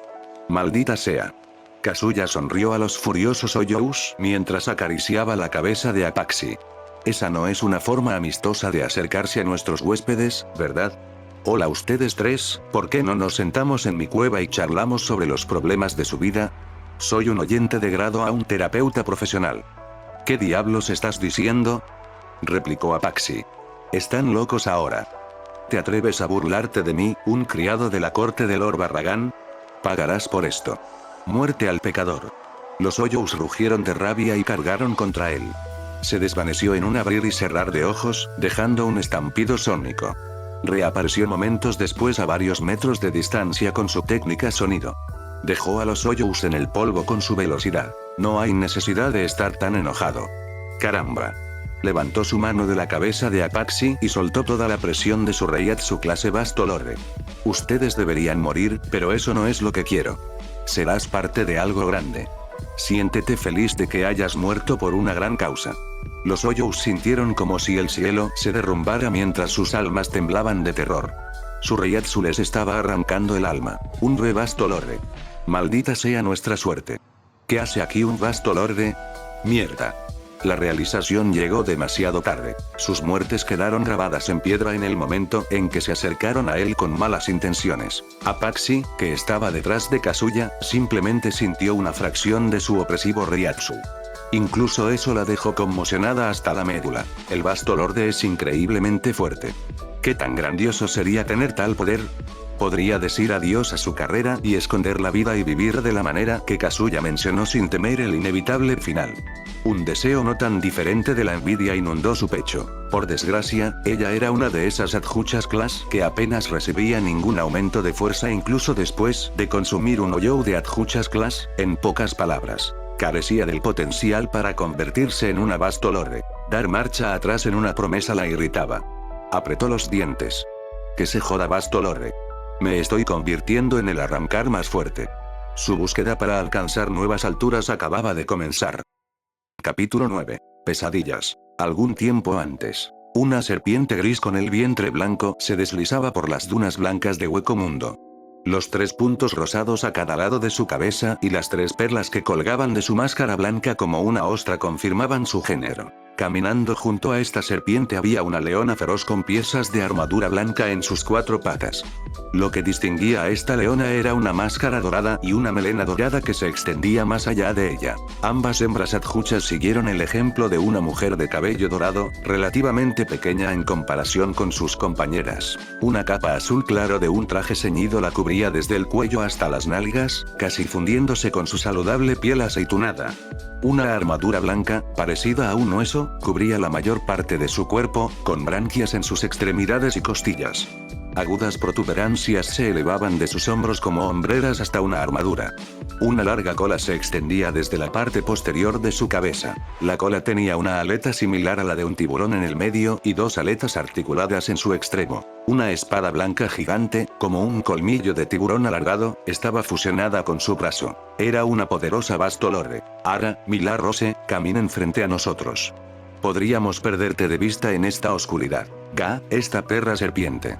Maldita sea. Kazuya sonrió a los furiosos Oyous mientras acariciaba la cabeza de Apache. Esa no es una forma amistosa de acercarse a nuestros huéspedes, ¿verdad? Hola ustedes 3, ¿por qué no nos sentamos en mi cueva y charlamos sobre los problemas de su vida? Soy un oyente de grado a un terapeuta profesional. ¿Qué diablos estás diciendo? Replicó Apache. Están locos ahora. ¿Te atreves a burlarte de mí, un criado de la corte de Lord Barragán? Pagarás por esto. Muerte al pecador. Los Oyous rugieron de rabia y cargaron contra él. Se desvaneció en un abrir y cerrar de ojos, dejando un estampido sónico. Reapareció momentos después a varios metros de distancia con su técnica sonido. Dejó a los Oyous en el polvo con su velocidad. No hay necesidad de estar tan enojado. Caramba. Levantó su mano de la cabeza de Apache y soltó toda la presión de su Reiatsu clase Bastolorre. Ustedes deberían morir, pero eso no es lo que quiero. Serás parte de algo grande. Siéntete feliz de que hayas muerto por una gran causa. Los Oyous sintieron como si el cielo se derrumbara mientras sus almas temblaban de terror. Su Reiatsu les estaba arrancando el alma. Un Bastolorre. Maldita sea nuestra suerte. ¿Qué hace aquí un Bastolorre? Mierda. La realización llegó demasiado tarde. Sus muertes quedaron grabadas en piedra en el momento en que se acercaron a él con malas intenciones. Apache, que estaba detrás de Kazuya, simplemente sintió una fracción de su opresivo Reiatsu. Incluso eso la dejó conmocionada hasta la médula. El Bastolorre es increíblemente fuerte. ¿Qué tan grandioso sería tener tal poder? Podría decir adiós a su carrera y esconder la vida y vivir de la manera que Kazuya mencionó sin temer el inevitable final. Un deseo no tan diferente de la envidia inundó su pecho. Por desgracia, ella era una de esas adjuchas class que apenas recibía ningún aumento de fuerza incluso después de consumir un Oyou de adjuchas class, en pocas palabras. Carecía del potencial para convertirse en una Bastolorre. Dar marcha atrás en una promesa la irritaba. Apretó los dientes. Que se joda Bastolorre. Me estoy convirtiendo en el arrancar más fuerte. Su búsqueda para alcanzar nuevas alturas acababa de comenzar. Capítulo 9. Pesadillas. Algún tiempo antes. Una serpiente gris con el vientre blanco se deslizaba por las dunas blancas de Hueco Mundo. Los 3 puntos rosados a cada lado de su cabeza y las 3 perlas que colgaban de su máscara blanca como una ostra confirmaban su género. Caminando junto a esta serpiente había una leona feroz con piezas de armadura blanca en sus 4 patas. Lo que distinguía a esta leona era una máscara dorada y una melena dorada que se extendía más allá de ella. Ambas hembras adjuchas siguieron el ejemplo de una mujer de cabello dorado, relativamente pequeña en comparación con sus compañeras. Una capa azul claro de un traje ceñido la cubría desde el cuello hasta las nalgas, casi fundiéndose con su saludable piel aceitunada. Una armadura blanca, parecida a un hueso, cubría la mayor parte de su cuerpo, con branquias en sus extremidades y costillas. Agudas protuberancias se elevaban de sus hombros como hombreras hasta una armadura. Una larga cola se extendía desde la parte posterior de su cabeza. La cola tenía una aleta similar a la de un tiburón en el medio y dos aletas articuladas en su extremo. Una espada blanca gigante, como un colmillo de tiburón alargado, estaba fusionada con su brazo. Era una poderosa Bastolorde. Ara, Millar Rose, caminen frente a nosotros. Podríamos perderte de vista en esta oscuridad. Ga, esta perra serpiente.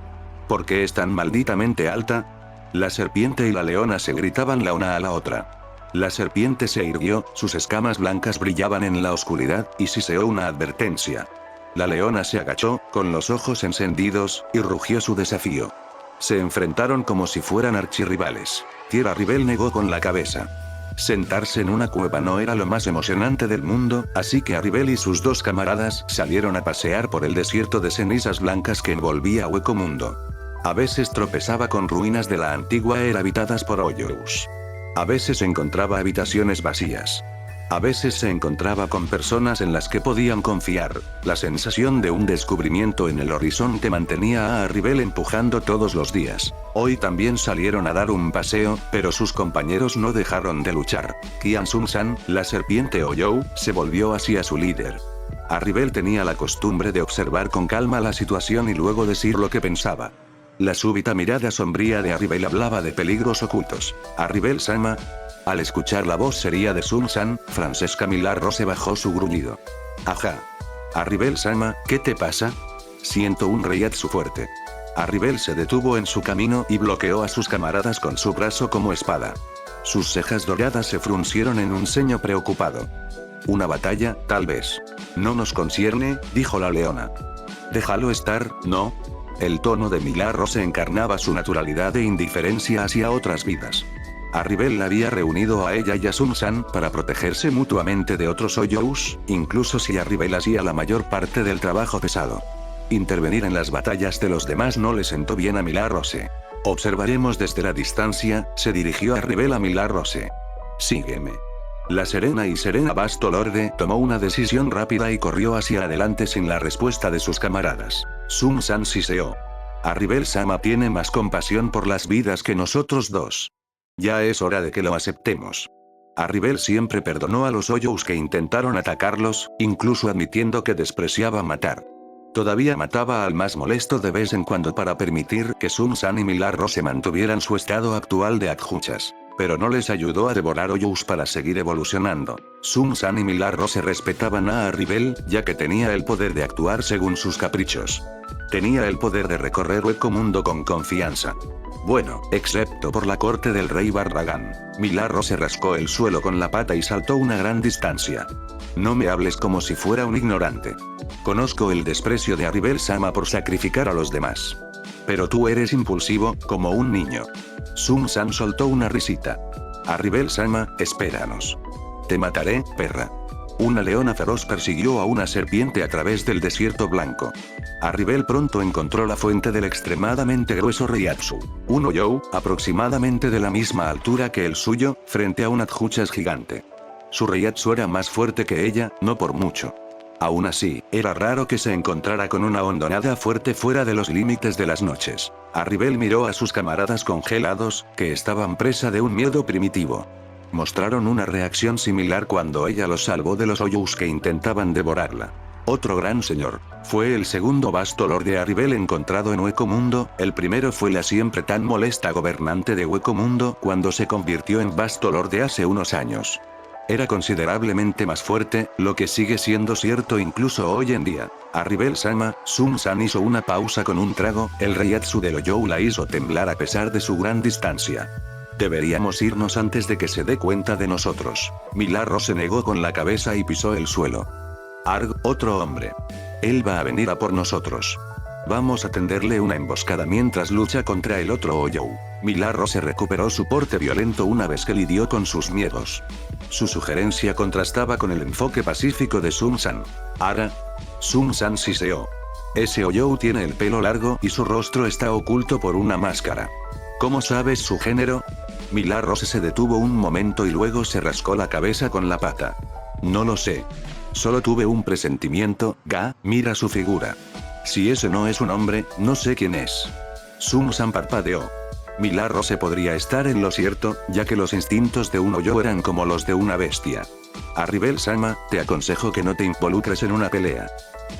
¿Por qué es tan malditamente alta? La serpiente y la leona se gritaban la una a la otra. La serpiente se irguió, sus escamas blancas brillaban en la oscuridad, y siseó una advertencia. La leona se agachó, con los ojos encendidos, y rugió su desafío. Se enfrentaron como si fueran archirrivales. Tierra Rivel negó con la cabeza. Sentarse en una cueva no era lo más emocionante del mundo, así que Arribel y sus dos camaradas salieron a pasear por el desierto de cenizas blancas que envolvía Hueco Mundo. A veces tropezaba con ruinas de la antigua era habitadas por hoyos. A veces encontraba habitaciones vacías. A veces se encontraba con personas en las que podían confiar. La sensación de un descubrimiento en el horizonte mantenía a Arribel empujando todos los días. Hoy también salieron a dar un paseo, pero sus compañeros no dejaron de luchar. Qian Sun-san, la serpiente Oyou, se volvió hacia su líder. Arribel tenía la costumbre de observar con calma la situación y luego decir lo que pensaba. La súbita mirada sombría de Arribel hablaba de peligros ocultos. Arribel-sama. Al escuchar la voz seria de Sun-san, Francesca Millar Rose bajó su gruñido. Ajá. Arribel-sama, ¿qué te pasa? Siento un reiatsu fuerte. Arribel se detuvo en su camino y bloqueó a sus camaradas con su brazo como espada. Sus cejas doradas se fruncieron en un ceño preocupado. Una batalla, tal vez. No nos concierne, dijo la leona. Déjalo estar, ¿no? El tono de Millar Rose encarnaba su naturalidad e indiferencia hacia otras vidas. Arribel había reunido a ella y a Sun-san para protegerse mutuamente de otros Oyous, incluso si Arribel hacía la mayor parte del trabajo pesado. Intervenir en las batallas de los demás no le sentó bien a Millar Rose. Observaremos desde la distancia, se dirigió Arribel a Millar Rose. Sígueme. La serena y serena Bastolorde tomó una decisión rápida y corrió hacia adelante sin la respuesta de sus camaradas. Sun-san siseó. Arribel-sama tiene más compasión por las vidas que nosotros dos. Ya es hora de que lo aceptemos. Arribel siempre perdonó a los Oyous que intentaron atacarlos, incluso admitiendo que despreciaba matar. Todavía mataba al más molesto de vez en cuando para permitir que Sun-san y Millar Rose mantuvieran su estado actual de adjuchas. Pero no les ayudó a devorar Oyous para seguir evolucionando. Sun-san y Millar Rose respetaban a Arribel, ya que tenía el poder de actuar según sus caprichos. Tenía el poder de recorrer Hueco Mundo con confianza. Bueno, excepto por la corte del rey Barragán. Millar Rose rascó el suelo con la pata y saltó una gran distancia. No me hables como si fuera un ignorante. Conozco el desprecio de Arribel-sama por sacrificar a los demás. Pero tú eres impulsivo, como un niño. Sun-san soltó una risita. Arribel-sama, espéranos. Te mataré, perra. Una leona feroz persiguió a una serpiente a través del desierto blanco. Arribel pronto encontró la fuente del extremadamente grueso reiatsu. Un Oyou, aproximadamente de la misma altura que el suyo, frente a un adjuchas gigante. Su reiatsu era más fuerte que ella, no por mucho. Aún así, era raro que se encontrara con una hondonada fuerte fuera de los límites de las noches. Arribel miró a sus camaradas congelados, que estaban presa de un miedo primitivo. Mostraron una reacción similar cuando ella los salvó de los Oyous que intentaban devorarla. Otro gran señor. Fue el segundo Bastolorde Arribel encontrado en Hueco Mundo, el primero fue la siempre tan molesta gobernante de Hueco Mundo cuando se convirtió en Bastolorde hace unos años. Era considerablemente más fuerte, lo que sigue siendo cierto incluso hoy en día. Arribel-sama, Sun-san hizo una pausa con un trago, el reiatsu del Oyou la hizo temblar a pesar de su gran distancia. Deberíamos irnos antes de que se dé cuenta de nosotros. Millar Rose negó con la cabeza y pisó el suelo. Arg, otro hombre. Él va a venir a por nosotros. Vamos a tenderle una emboscada mientras lucha contra el otro Oyou. Millar Rose recuperó su porte violento una vez que lidió con sus miedos. Su sugerencia contrastaba con el enfoque pacífico de Sun-san. Ara. Sun-san siseó. Ese Oyou tiene el pelo largo y su rostro está oculto por una máscara. ¿Cómo sabes su género? Millar Rose se detuvo un momento y luego se rascó la cabeza con la pata. No lo sé. Solo tuve un presentimiento. Ga, mira su figura. Si ese no es un hombre, no sé quién es. Sun-san parpadeó. Milagros podría estar en lo cierto, ya que los instintos de un Oyo eran como los de una bestia. Arribel-sama, te aconsejo que no te involucres en una pelea.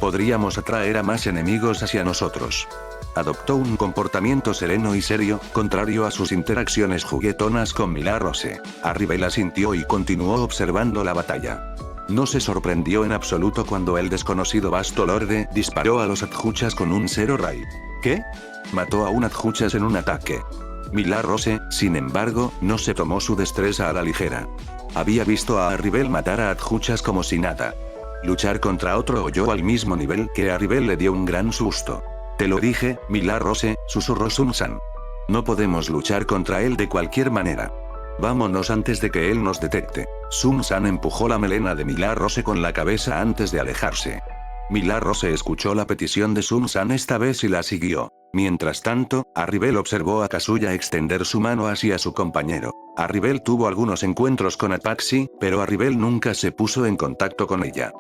Podríamos atraer a más enemigos hacia nosotros. Adoptó un comportamiento sereno y serio, contrario a sus interacciones juguetonas con Milagros. Arribel asintió y continuó observando la batalla. No se sorprendió en absoluto cuando el desconocido Bastolorde disparó a los adjuchas con un Zero Ray. ¿Qué? Mató a un adjuchas en un ataque. Milagros, sin embargo, no se tomó su destreza a la ligera. Había visto a Arribel matar a adjuchas como si nada. Luchar contra otro Oyo al mismo nivel que Arribel le dio un gran susto. Te lo dije, Milagros, susurró Sun-san. No podemos luchar contra él de cualquier manera. Vámonos antes de que él nos detecte. Sun-san empujó la melena de Milagros con la cabeza antes de alejarse. Milagros escuchó la petición de Sun-san esta vez y la siguió. Mientras tanto, Arribel observó a Kazuya extender su mano hacia su compañero. Arribel tuvo algunos encuentros con Apache, pero Arribel nunca se puso en contacto con ella.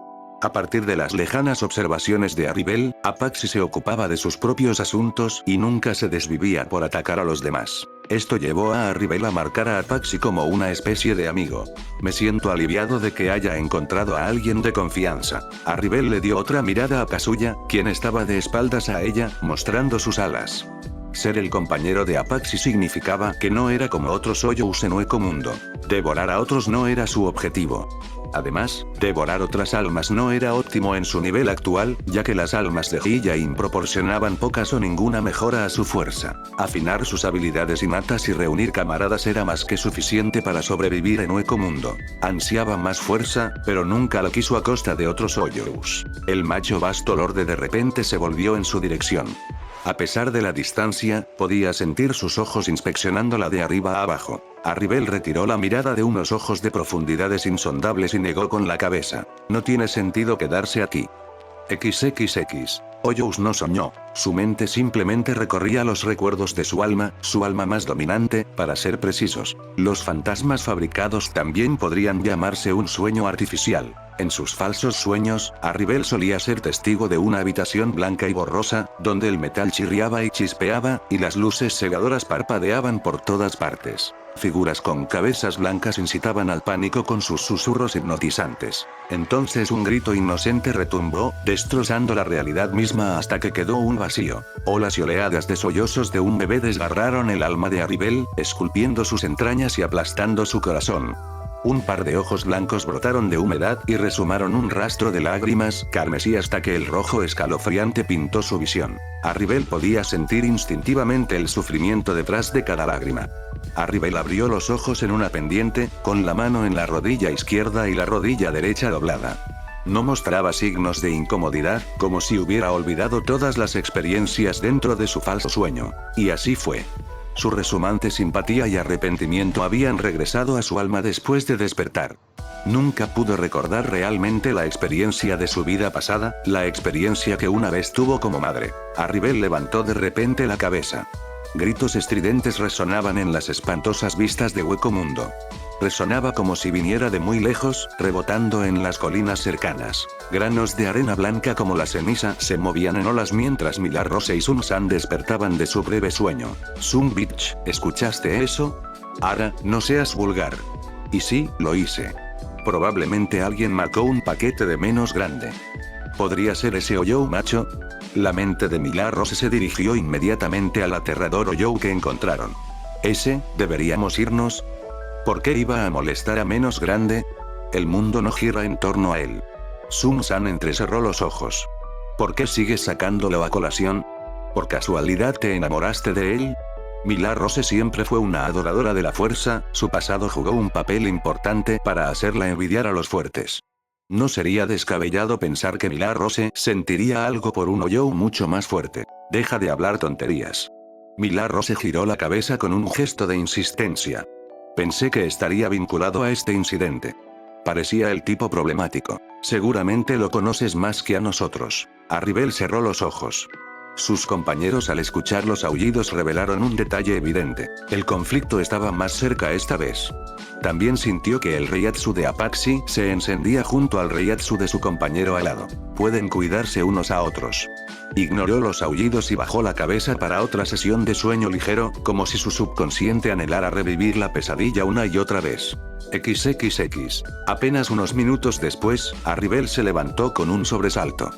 A partir de las lejanas observaciones de Arribel, Apache se ocupaba de sus propios asuntos y nunca se desvivía por atacar a los demás. Esto llevó a Arribel a marcar a Apache como una especie de amigo. Me siento aliviado de que haya encontrado a alguien de confianza. Arribel le dio otra mirada a Kazuya, quien estaba de espaldas a ella, mostrando sus alas. Ser el compañero de Apache significaba que no era como otros Oyous en Uecomundo. Devorar a otros no era su objetivo. Además, devorar otras almas no era óptimo en su nivel actual, ya que las almas de Hiyain proporcionaban pocas o ninguna mejora a su fuerza. Afinar sus habilidades innatas y reunir camaradas era más que suficiente para sobrevivir en Uecomundo. Ansiaba más fuerza, pero nunca la quiso a costa de otros Oyous. El macho Bastolorde de repente se volvió en su dirección. A pesar de la distancia, podía sentir sus ojos inspeccionándola de arriba a abajo. Arribel retiró la mirada de unos ojos de profundidades insondables y negó con la cabeza. No tiene sentido quedarse aquí. XXX. Oyous no soñó. Su mente simplemente recorría los recuerdos de su alma más dominante, para ser precisos. Los fantasmas fabricados también podrían llamarse un sueño artificial. En sus falsos sueños, Arribel solía ser testigo de una habitación blanca y borrosa, donde el metal chirriaba y chispeaba, y las luces cegadoras parpadeaban por todas partes. Figuras con cabezas blancas incitaban al pánico con sus susurros hipnotizantes. Entonces un grito inocente retumbó, destrozando la realidad misma hasta que quedó un vacío. Olas y oleadas de sollozos de un bebé desgarraron el alma de Arribel, esculpiendo sus entrañas y aplastando su corazón. Un par de ojos blancos brotaron de humedad y resumaron un rastro de lágrimas carmesí hasta que el rojo escalofriante pintó su visión. Arribel podía sentir instintivamente el sufrimiento detrás de cada lágrima. Arribel abrió los ojos en una pendiente, con la mano en la rodilla izquierda y la rodilla derecha doblada. No mostraba signos de incomodidad, como si hubiera olvidado todas las experiencias dentro de su falso sueño. Y así fue. Su resumante simpatía y arrepentimiento habían regresado a su alma después de despertar. Nunca pudo recordar realmente la experiencia de su vida pasada, la experiencia que una vez tuvo como madre. Arribel levantó de repente la cabeza. Gritos estridentes resonaban en las espantosas vistas de Uecomundo. Resonaba como si viniera de muy lejos, rebotando en las colinas cercanas. Granos de arena blanca como la ceniza se movían en olas mientras Milagros y Sun-san despertaban de su breve sueño. Sun-bitch, ¿escuchaste eso? Ara, no seas vulgar. Y sí, lo hice. Probablemente alguien marcó un paquete de menos grande. ¿Podría ser ese Oyou macho? La mente de Milagros se dirigió inmediatamente al aterrador Oyou que encontraron. ¿Deberíamos irnos? ¿Por qué iba a molestar a menos grande? El mundo no gira en torno a él. Sun-san entrecerró los ojos. ¿Por qué sigues sacándolo a colación? ¿Por casualidad te enamoraste de él? Milagros siempre fue una adoradora de la fuerza, su pasado jugó un papel importante para hacerla envidiar a los fuertes. No sería descabellado pensar que Milagros sentiría algo por un Oyou mucho más fuerte. Deja de hablar tonterías. Milagros giró la cabeza con un gesto de insistencia. Pensé que estaría vinculado a este incidente. Parecía el tipo problemático. Seguramente lo conoces más que a nosotros. Arribel cerró los ojos. Sus compañeros al escuchar los aullidos revelaron un detalle evidente. El conflicto estaba más cerca esta vez. También sintió que el Reiatsu de Apache se encendía junto al Reiatsu de su compañero alado. pueden cuidarse unos a otros. Ignoró los aullidos y bajó la cabeza para otra sesión de sueño ligero, como si su subconsciente anhelara revivir la pesadilla una y otra vez. XXX. Apenas unos minutos después, Arribel se levantó con un sobresalto.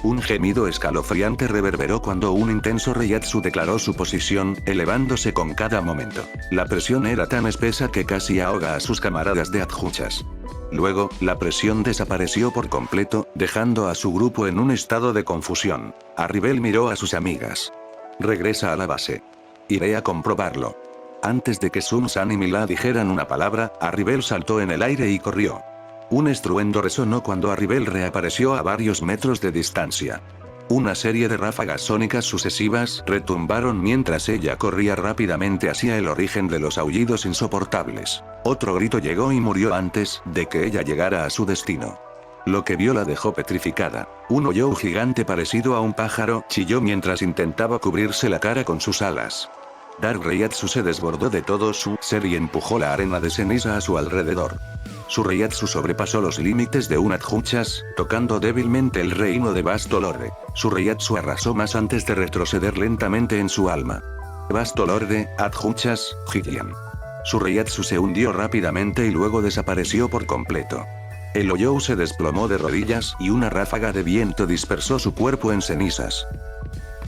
Un gemido escalofriante reverberó cuando un intenso reiatsu declaró su posición, elevándose con cada momento. La presión era tan espesa que casi ahoga a sus camaradas de adjuchas. Luego, la presión desapareció por completo, dejando a su grupo en un estado de confusión. Arribel miró a sus amigas. Regresa a la base. Iré a comprobarlo. Antes de que Sun-san y Mila dijeran una palabra, Arribel saltó en el aire y corrió. Un estruendo resonó cuando Arribel reapareció a varios metros de distancia. Una serie de ráfagas sónicas sucesivas retumbaron mientras ella corría rápidamente hacia el origen de los aullidos insoportables. Otro grito llegó y murió antes de que ella llegara a su destino. Lo que vio la dejó petrificada. Un Oyou gigante parecido a un pájaro chilló mientras intentaba cubrirse la cara con sus alas. Dark Reiatsu se desbordó de todo su ser y empujó la arena de ceniza a su alrededor. Su Reiatsu sobrepasó los límites de un adjuchas, tocando débilmente el reino de Vasto Lorde. Su Reiatsu arrasó más antes de retroceder lentamente en su alma. Vasto Lorde, adjuchas, Hylian. Su Reiatsu se hundió rápidamente y luego desapareció por completo. El Oyou se desplomó de rodillas y una ráfaga de viento dispersó su cuerpo en cenizas.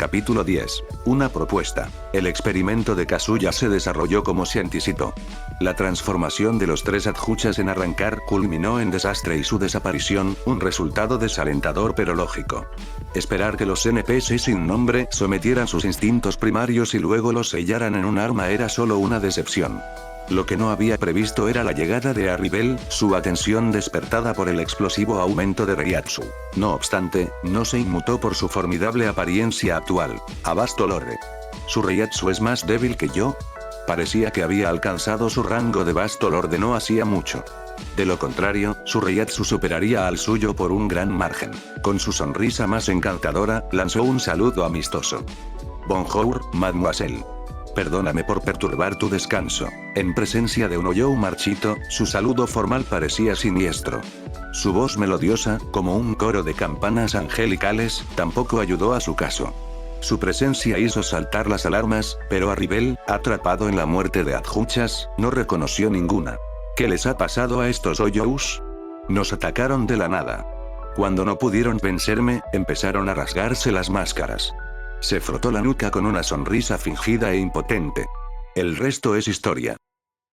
Capítulo 10. Una propuesta. El experimento de Kazuya se desarrolló como se anticipó. La transformación de los tres adjuchas en arrancar culminó en desastre y su desaparición, un resultado desalentador pero lógico. Esperar que los NPC sin nombre sometieran sus instintos primarios y luego los sellaran en un arma era solo una decepción. Lo que no había previsto era la llegada de Arribel, su atención despertada por el explosivo aumento de Reiatsu. No obstante, no se inmutó por su formidable apariencia actual. A Vasto Lorde. ¿Su Reiatsu es más débil que yo? Parecía que había alcanzado su rango de Vasto Lorde no hacía mucho. De lo contrario, su Reiatsu superaría al suyo por un gran margen. Con su sonrisa más encantadora, lanzó un saludo amistoso. Bonjour, mademoiselle. Perdóname por perturbar tu descanso. En presencia de un Oyou marchito, su saludo formal parecía siniestro. Su voz melodiosa, como un coro de campanas angelicales, tampoco ayudó a su caso. Su presencia hizo saltar las alarmas, pero Arribel, atrapado en la muerte de adjuchas, no reconoció ninguna. ¿Qué les ha pasado a estos Oyous? Nos atacaron de la nada. Cuando no pudieron vencerme, empezaron a rasgarse las máscaras. Se frotó la nuca con una sonrisa fingida e impotente. El resto es historia.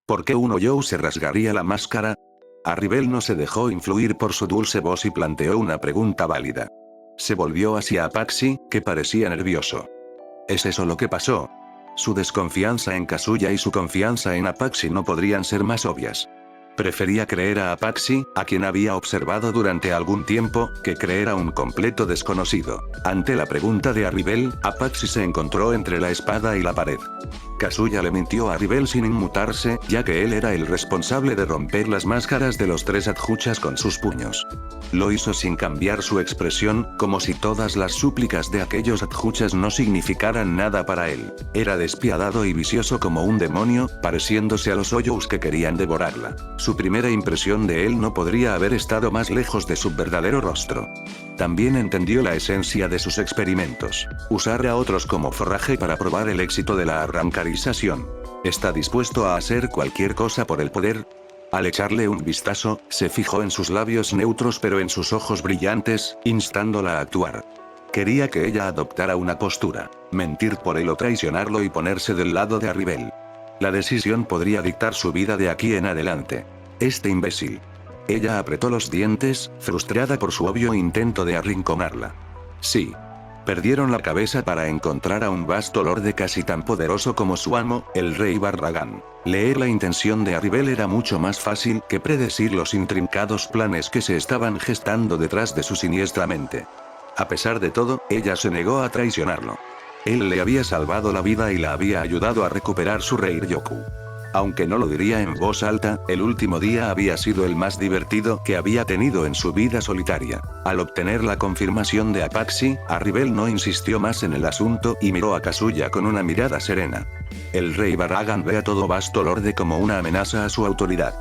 ¿Por qué un Oyou se rasgaría la máscara? Arribel no se dejó influir por su dulce voz y planteó una pregunta válida. Se volvió hacia Apache, que parecía nervioso. ¿Es eso lo que pasó? Su desconfianza en Kazuya y su confianza en Apache no podrían ser más obvias. Prefería creer a Apache, a quien había observado durante algún tiempo, que creer a un completo desconocido. Ante la pregunta de Arribel, Apache se encontró entre la espada y la pared. Kazuya le mintió a Arribel sin inmutarse, ya que él era el responsable de romper las máscaras de los tres adjuchas con sus puños. Lo hizo sin cambiar su expresión, como si todas las súplicas de aquellos adjuchas no significaran nada para él. Era despiadado y vicioso como un demonio, pareciéndose a los Oyous que querían devorarla. Su primera impresión de él no podría haber estado más lejos de su verdadero rostro. También entendió la esencia de sus experimentos. Usar a otros como forraje para probar el éxito de la arrancarización. ¿Está dispuesto a hacer cualquier cosa por el poder? Al echarle un vistazo, se fijó en sus labios neutros pero en sus ojos brillantes, instándola a actuar. Quería que ella adoptara una postura, mentir por él o traicionarlo y ponerse del lado de Arribel. La decisión podría dictar su vida de aquí en adelante. Este imbécil. Ella apretó los dientes, frustrada por su obvio intento de arrinconarla. Sí. Perdieron la cabeza para encontrar a un Vasto Lorde casi tan poderoso como su amo, el rey Barragán. Leer la intención de Arribel era mucho más fácil que predecir los intrincados planes que se estaban gestando detrás de su siniestra mente. A pesar de todo, ella se negó a traicionarlo. Él le había salvado la vida y la había ayudado a recuperar su Reiryoku. Aunque no lo diría en voz alta, el último día había sido el más divertido que había tenido en su vida solitaria. Al obtener la confirmación de Apache, Arribel no insistió más en el asunto y miró a Kazuya con una mirada serena. El rey Barragán ve a todo Vasto Lorde como una amenaza a su autoridad.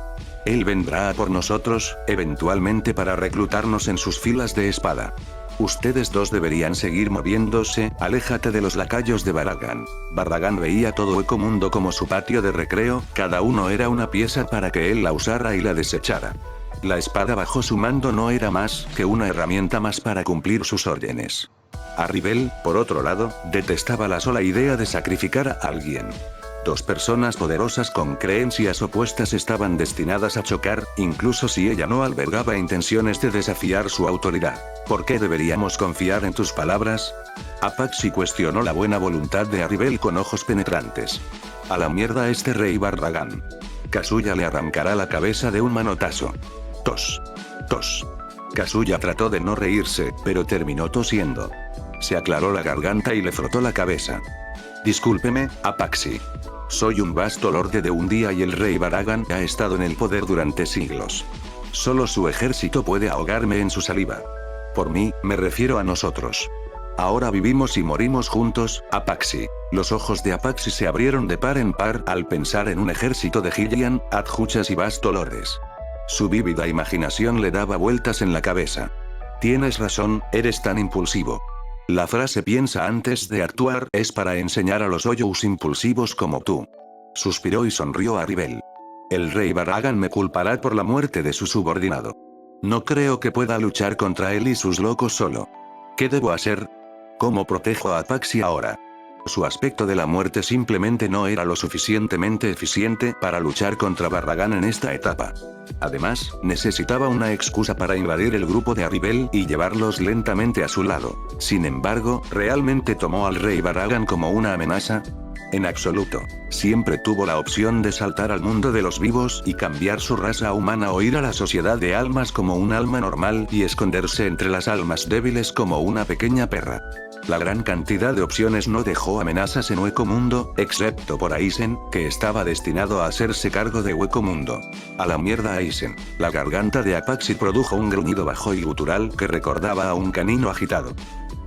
Él vendrá a por nosotros, eventualmente para reclutarnos en sus filas de espada. Ustedes dos deberían seguir moviéndose, aléjate de los lacayos de Baragan. Baragan veía todo Ecomundo como su patio de recreo, cada uno era una pieza para que él la usara y la desechara. La espada bajo su mando no era más que una herramienta más para cumplir sus órdenes. Arribel, por otro lado, detestaba la sola idea de sacrificar a alguien. Dos personas poderosas con creencias opuestas estaban destinadas a chocar, incluso si ella no albergaba intenciones de desafiar su autoridad. ¿Por qué deberíamos confiar en tus palabras? Apaxi cuestionó la buena voluntad de Arribel con ojos penetrantes. A la mierda este rey Baragan. Kazuya le arrancará la cabeza de un manotazo. Tos. Tos. Kazuya trató de no reírse, pero terminó tosiendo. Se aclaró la garganta y le frotó la cabeza. Discúlpeme, Apaxi. Soy un vasto lorde de un día y el rey Baragan ha estado en el poder durante siglos. Solo su ejército puede ahogarme en su saliva. Por mí, me refiero a nosotros. Ahora vivimos y morimos juntos, Apaxi. Los ojos de Apaxi se abrieron de par en par al pensar en un ejército de Hylian, adjuchas y vasto lordes. Su vívida imaginación le daba vueltas en la cabeza. Tienes razón, eres tan impulsivo. La frase piensa antes de actuar es para enseñar a los Hoyous impulsivos como tú. Suspiró y sonrió Arribel. El rey Baragan me culpará por la muerte de su subordinado. No creo que pueda luchar contra él y sus locos solo. ¿Qué debo hacer? ¿Cómo protejo a Apaxi ahora? Su aspecto de la muerte simplemente no era lo suficientemente eficiente para luchar contra Baragan en esta etapa. Además, necesitaba una excusa para invadir el grupo de Arribel y llevarlos lentamente a su lado. Sin embargo, ¿realmente tomó al rey Baragan como una amenaza? En absoluto. Siempre tuvo la opción de saltar al mundo de los vivos y cambiar su raza humana o ir a la sociedad de almas como un alma normal y esconderse entre las almas débiles como una pequeña perra. La gran cantidad de opciones no dejó amenazas en Ecomundo, excepto por Aizen, que estaba destinado a hacerse cargo de Ecomundo. A la mierda Aizen. La garganta de Apaxi produjo un gruñido bajo y gutural que recordaba a un canino agitado.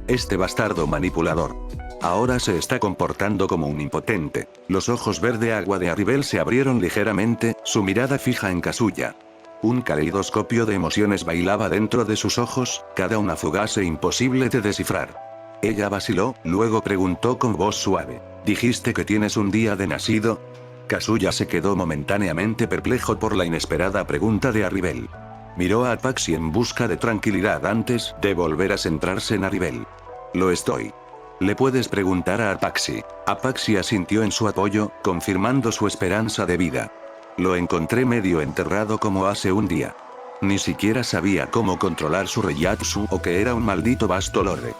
Este bastardo manipulador. Ahora se está comportando como un impotente. Los ojos verde agua de Arribel se abrieron ligeramente, su mirada fija en Kazuya. Un caleidoscopio de emociones bailaba dentro de sus ojos, cada una fugaz e imposible de descifrar. Ella vaciló, luego preguntó con voz suave. ¿Dijiste que tienes un día de nacido? Kazuya se quedó momentáneamente perplejo por la inesperada pregunta de Arribel. Miró a Apaxi en busca de tranquilidad antes de volver a centrarse en Arribel. Lo estoy. Le puedes preguntar a Apaxi. Apaxi asintió en su apoyo, confirmando su esperanza de vida. Lo encontré medio enterrado como hace un día. Ni siquiera sabía cómo controlar su Reiyatsu o que era un maldito vasto lorde.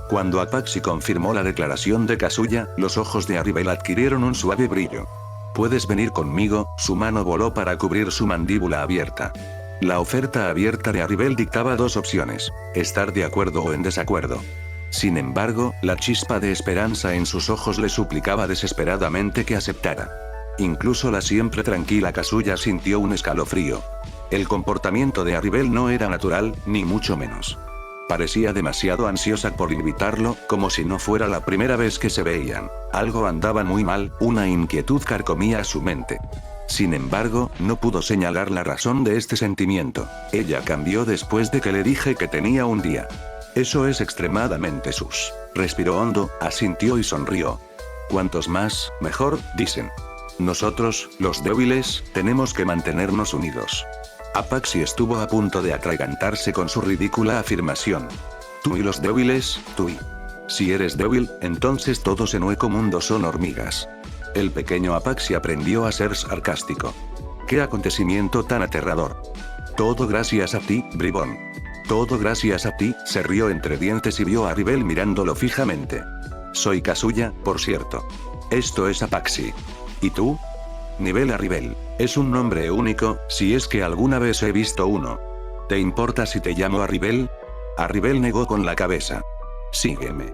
Cuando Apaxi confirmó la declaración de Kazuya, los ojos de Arribel adquirieron un suave brillo. ¿Puedes venir conmigo? Su mano voló para cubrir su mandíbula abierta. La oferta abierta de Arribel dictaba dos opciones: estar de acuerdo o en desacuerdo. Sin embargo, la chispa de esperanza en sus ojos le suplicaba desesperadamente que aceptara. Incluso la siempre tranquila Kazuya sintió un escalofrío. El comportamiento de Arribel no era natural, ni mucho menos. Parecía demasiado ansiosa por invitarlo, como si no fuera la primera vez que se veían. Algo andaba muy mal, una inquietud carcomía su mente. Sin embargo, no pudo señalar la razón de este sentimiento. Ella cambió después de que le dije que tenía un día. Eso es extremadamente sus. Respiró hondo, asintió y sonrió. Cuantos más, mejor, dicen. Nosotros, los débiles, tenemos que mantenernos unidos. Apaxi estuvo a punto de atragantarse con su ridícula afirmación. Tú y los débiles, tú y... Si eres débil, entonces todos en Ecomundo son hormigas. El pequeño Apaxi aprendió a ser sarcástico. ¡Qué acontecimiento tan aterrador! Todo gracias a ti, bribón. Todo gracias a ti, se rió entre dientes y vio a Arribel mirándolo fijamente. Soy Kazuya, por cierto. Esto es Apaxi. ¿Y tú? Nivel Arribel. Es un nombre único, si es que alguna vez he visto uno. ¿Te importa si te llamo Arribel? Arribel negó con la cabeza. Sígueme.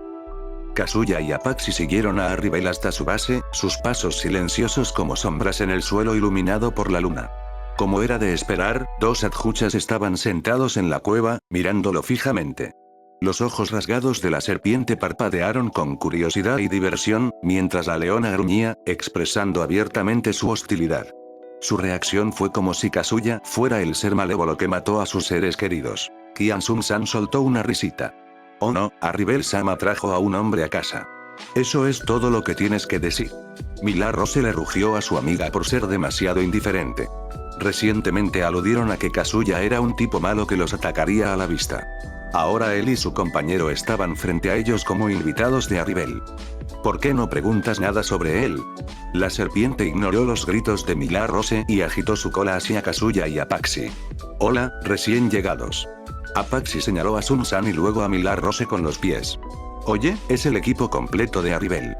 Kazuya y Apaxi siguieron a Arribel hasta su base, sus pasos silenciosos como sombras en el suelo iluminado por la luna. Como era de esperar, dos adjuchas estaban sentados en la cueva, mirándolo fijamente. Los ojos rasgados de la serpiente parpadearon con curiosidad y diversión, mientras la leona gruñía, expresando abiertamente su hostilidad. Su reacción fue como si Kazuya fuera el ser malévolo que mató a sus seres queridos. Qian Sun-san soltó una risita. Oh no, Aribel-sama trajo a un hombre a casa. Eso es todo lo que tienes que decir. Millar-Rose le rugió a su amiga por ser demasiado indiferente. Recientemente aludieron a que Kazuya era un tipo malo que los atacaría a la vista. Ahora él y su compañero estaban frente a ellos como invitados de Aribel. ¿Por qué no preguntas nada sobre él? La serpiente ignoró los gritos de Millar-Rose y agitó su cola hacia Kazuya y Apache. Hola, recién llegados. Apache señaló a Sun-san y luego a Millar-Rose con los pies. Oye, es el equipo completo de Aribel.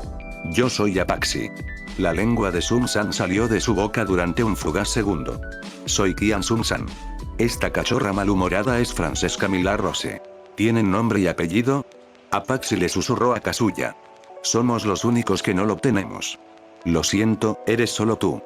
Yo soy Apache. La lengua de Sun-san salió de su boca durante un fugaz segundo. Soy Kian Sun-san. Esta cachorra malhumorada es Francesca Millar-Rose. ¿Tienen nombre y apellido? Apache le susurró a Kazuya. Somos los únicos que no lo tenemos. Lo siento, eres solo tú.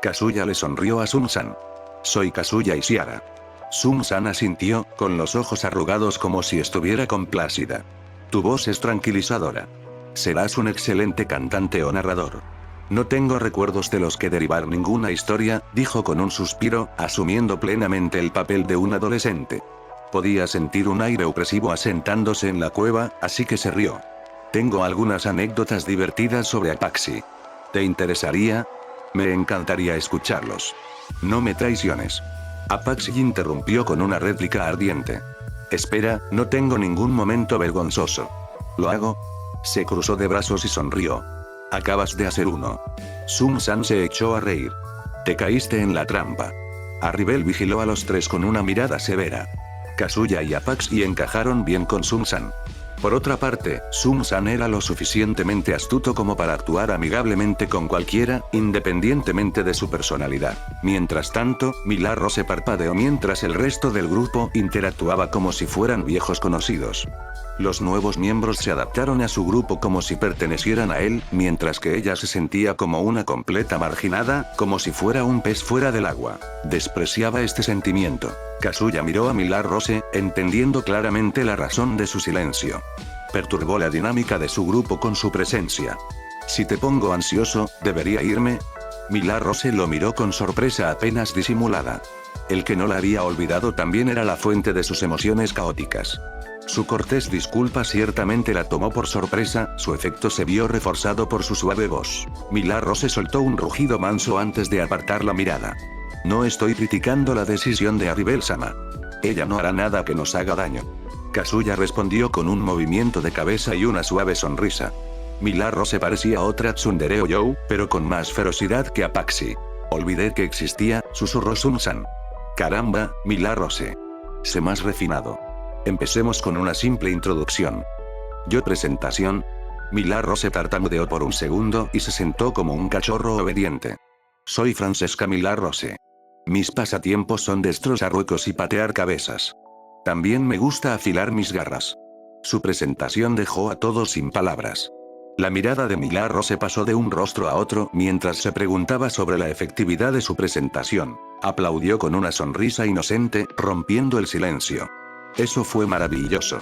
Kazuya le sonrió a Sun-san. Soy Kazuya Ishiara. Sun-san asintió, con los ojos arrugados como si estuviera complacida. Tu voz es tranquilizadora. Serás un excelente cantante o narrador. No tengo recuerdos de los que derivar ninguna historia, dijo con un suspiro, asumiendo plenamente el papel de un adolescente. Podía sentir un aire opresivo asentándose en la cueva, así que se rió. Tengo algunas anécdotas divertidas sobre Apache. ¿Te interesaría? Me encantaría escucharlos. No me traiciones. Apache interrumpió con una réplica ardiente. Espera, no tengo ningún momento vergonzoso. ¿Lo hago? Se cruzó de brazos y sonrió. Acabas de hacer uno. Sun-san se echó a reír. Te caíste en la trampa. Aribel vigiló a los tres con una mirada severa. Kazuya y Apache encajaron bien con Sun-san. Por otra parte, Sun-san era lo suficientemente astuto como para actuar amigablemente con cualquiera, independientemente de su personalidad. Mientras tanto, Millar-Rose parpadeó mientras el resto del grupo interactuaba como si fueran viejos conocidos. Los nuevos miembros se adaptaron a su grupo como si pertenecieran a él, mientras que ella se sentía como una completa marginada, como si fuera un pez fuera del agua. Despreciaba este sentimiento. Kazuya miró a Millar-Rose, entendiendo claramente la razón de su silencio. Perturbó la dinámica de su grupo con su presencia. Si te pongo ansioso, ¿debería irme? Millar-Rose lo miró con sorpresa apenas disimulada. El que no la había olvidado también era la fuente de sus emociones caóticas. Su cortés disculpa ciertamente la tomó por sorpresa, su efecto se vio reforzado por su suave voz. Millar-Rose soltó un rugido manso antes de apartar la mirada. No estoy criticando la decisión de Aribel-sama. Ella no hará nada que nos haga daño. Kazuya respondió con un movimiento de cabeza y una suave sonrisa. Millar-Rose parecía otra tsundere Oyou, pero con más ferocidad que Apache. Olvidé que existía, susurró Sun-san. Caramba, Millar-Rose. Sé más refinado. Empecemos con una simple introducción. Yo presentación. Millar-Rose tartamudeó por un segundo y se sentó como un cachorro obediente. Soy Francesca Millar-Rose. Mis pasatiempos son destrozar huecos y patear cabezas. También me gusta afilar mis garras. Su presentación dejó a todos sin palabras. La mirada de Millar-Rose pasó de un rostro a otro mientras se preguntaba sobre la efectividad de su presentación. Aplaudió con una sonrisa inocente, rompiendo el silencio. Eso fue maravilloso.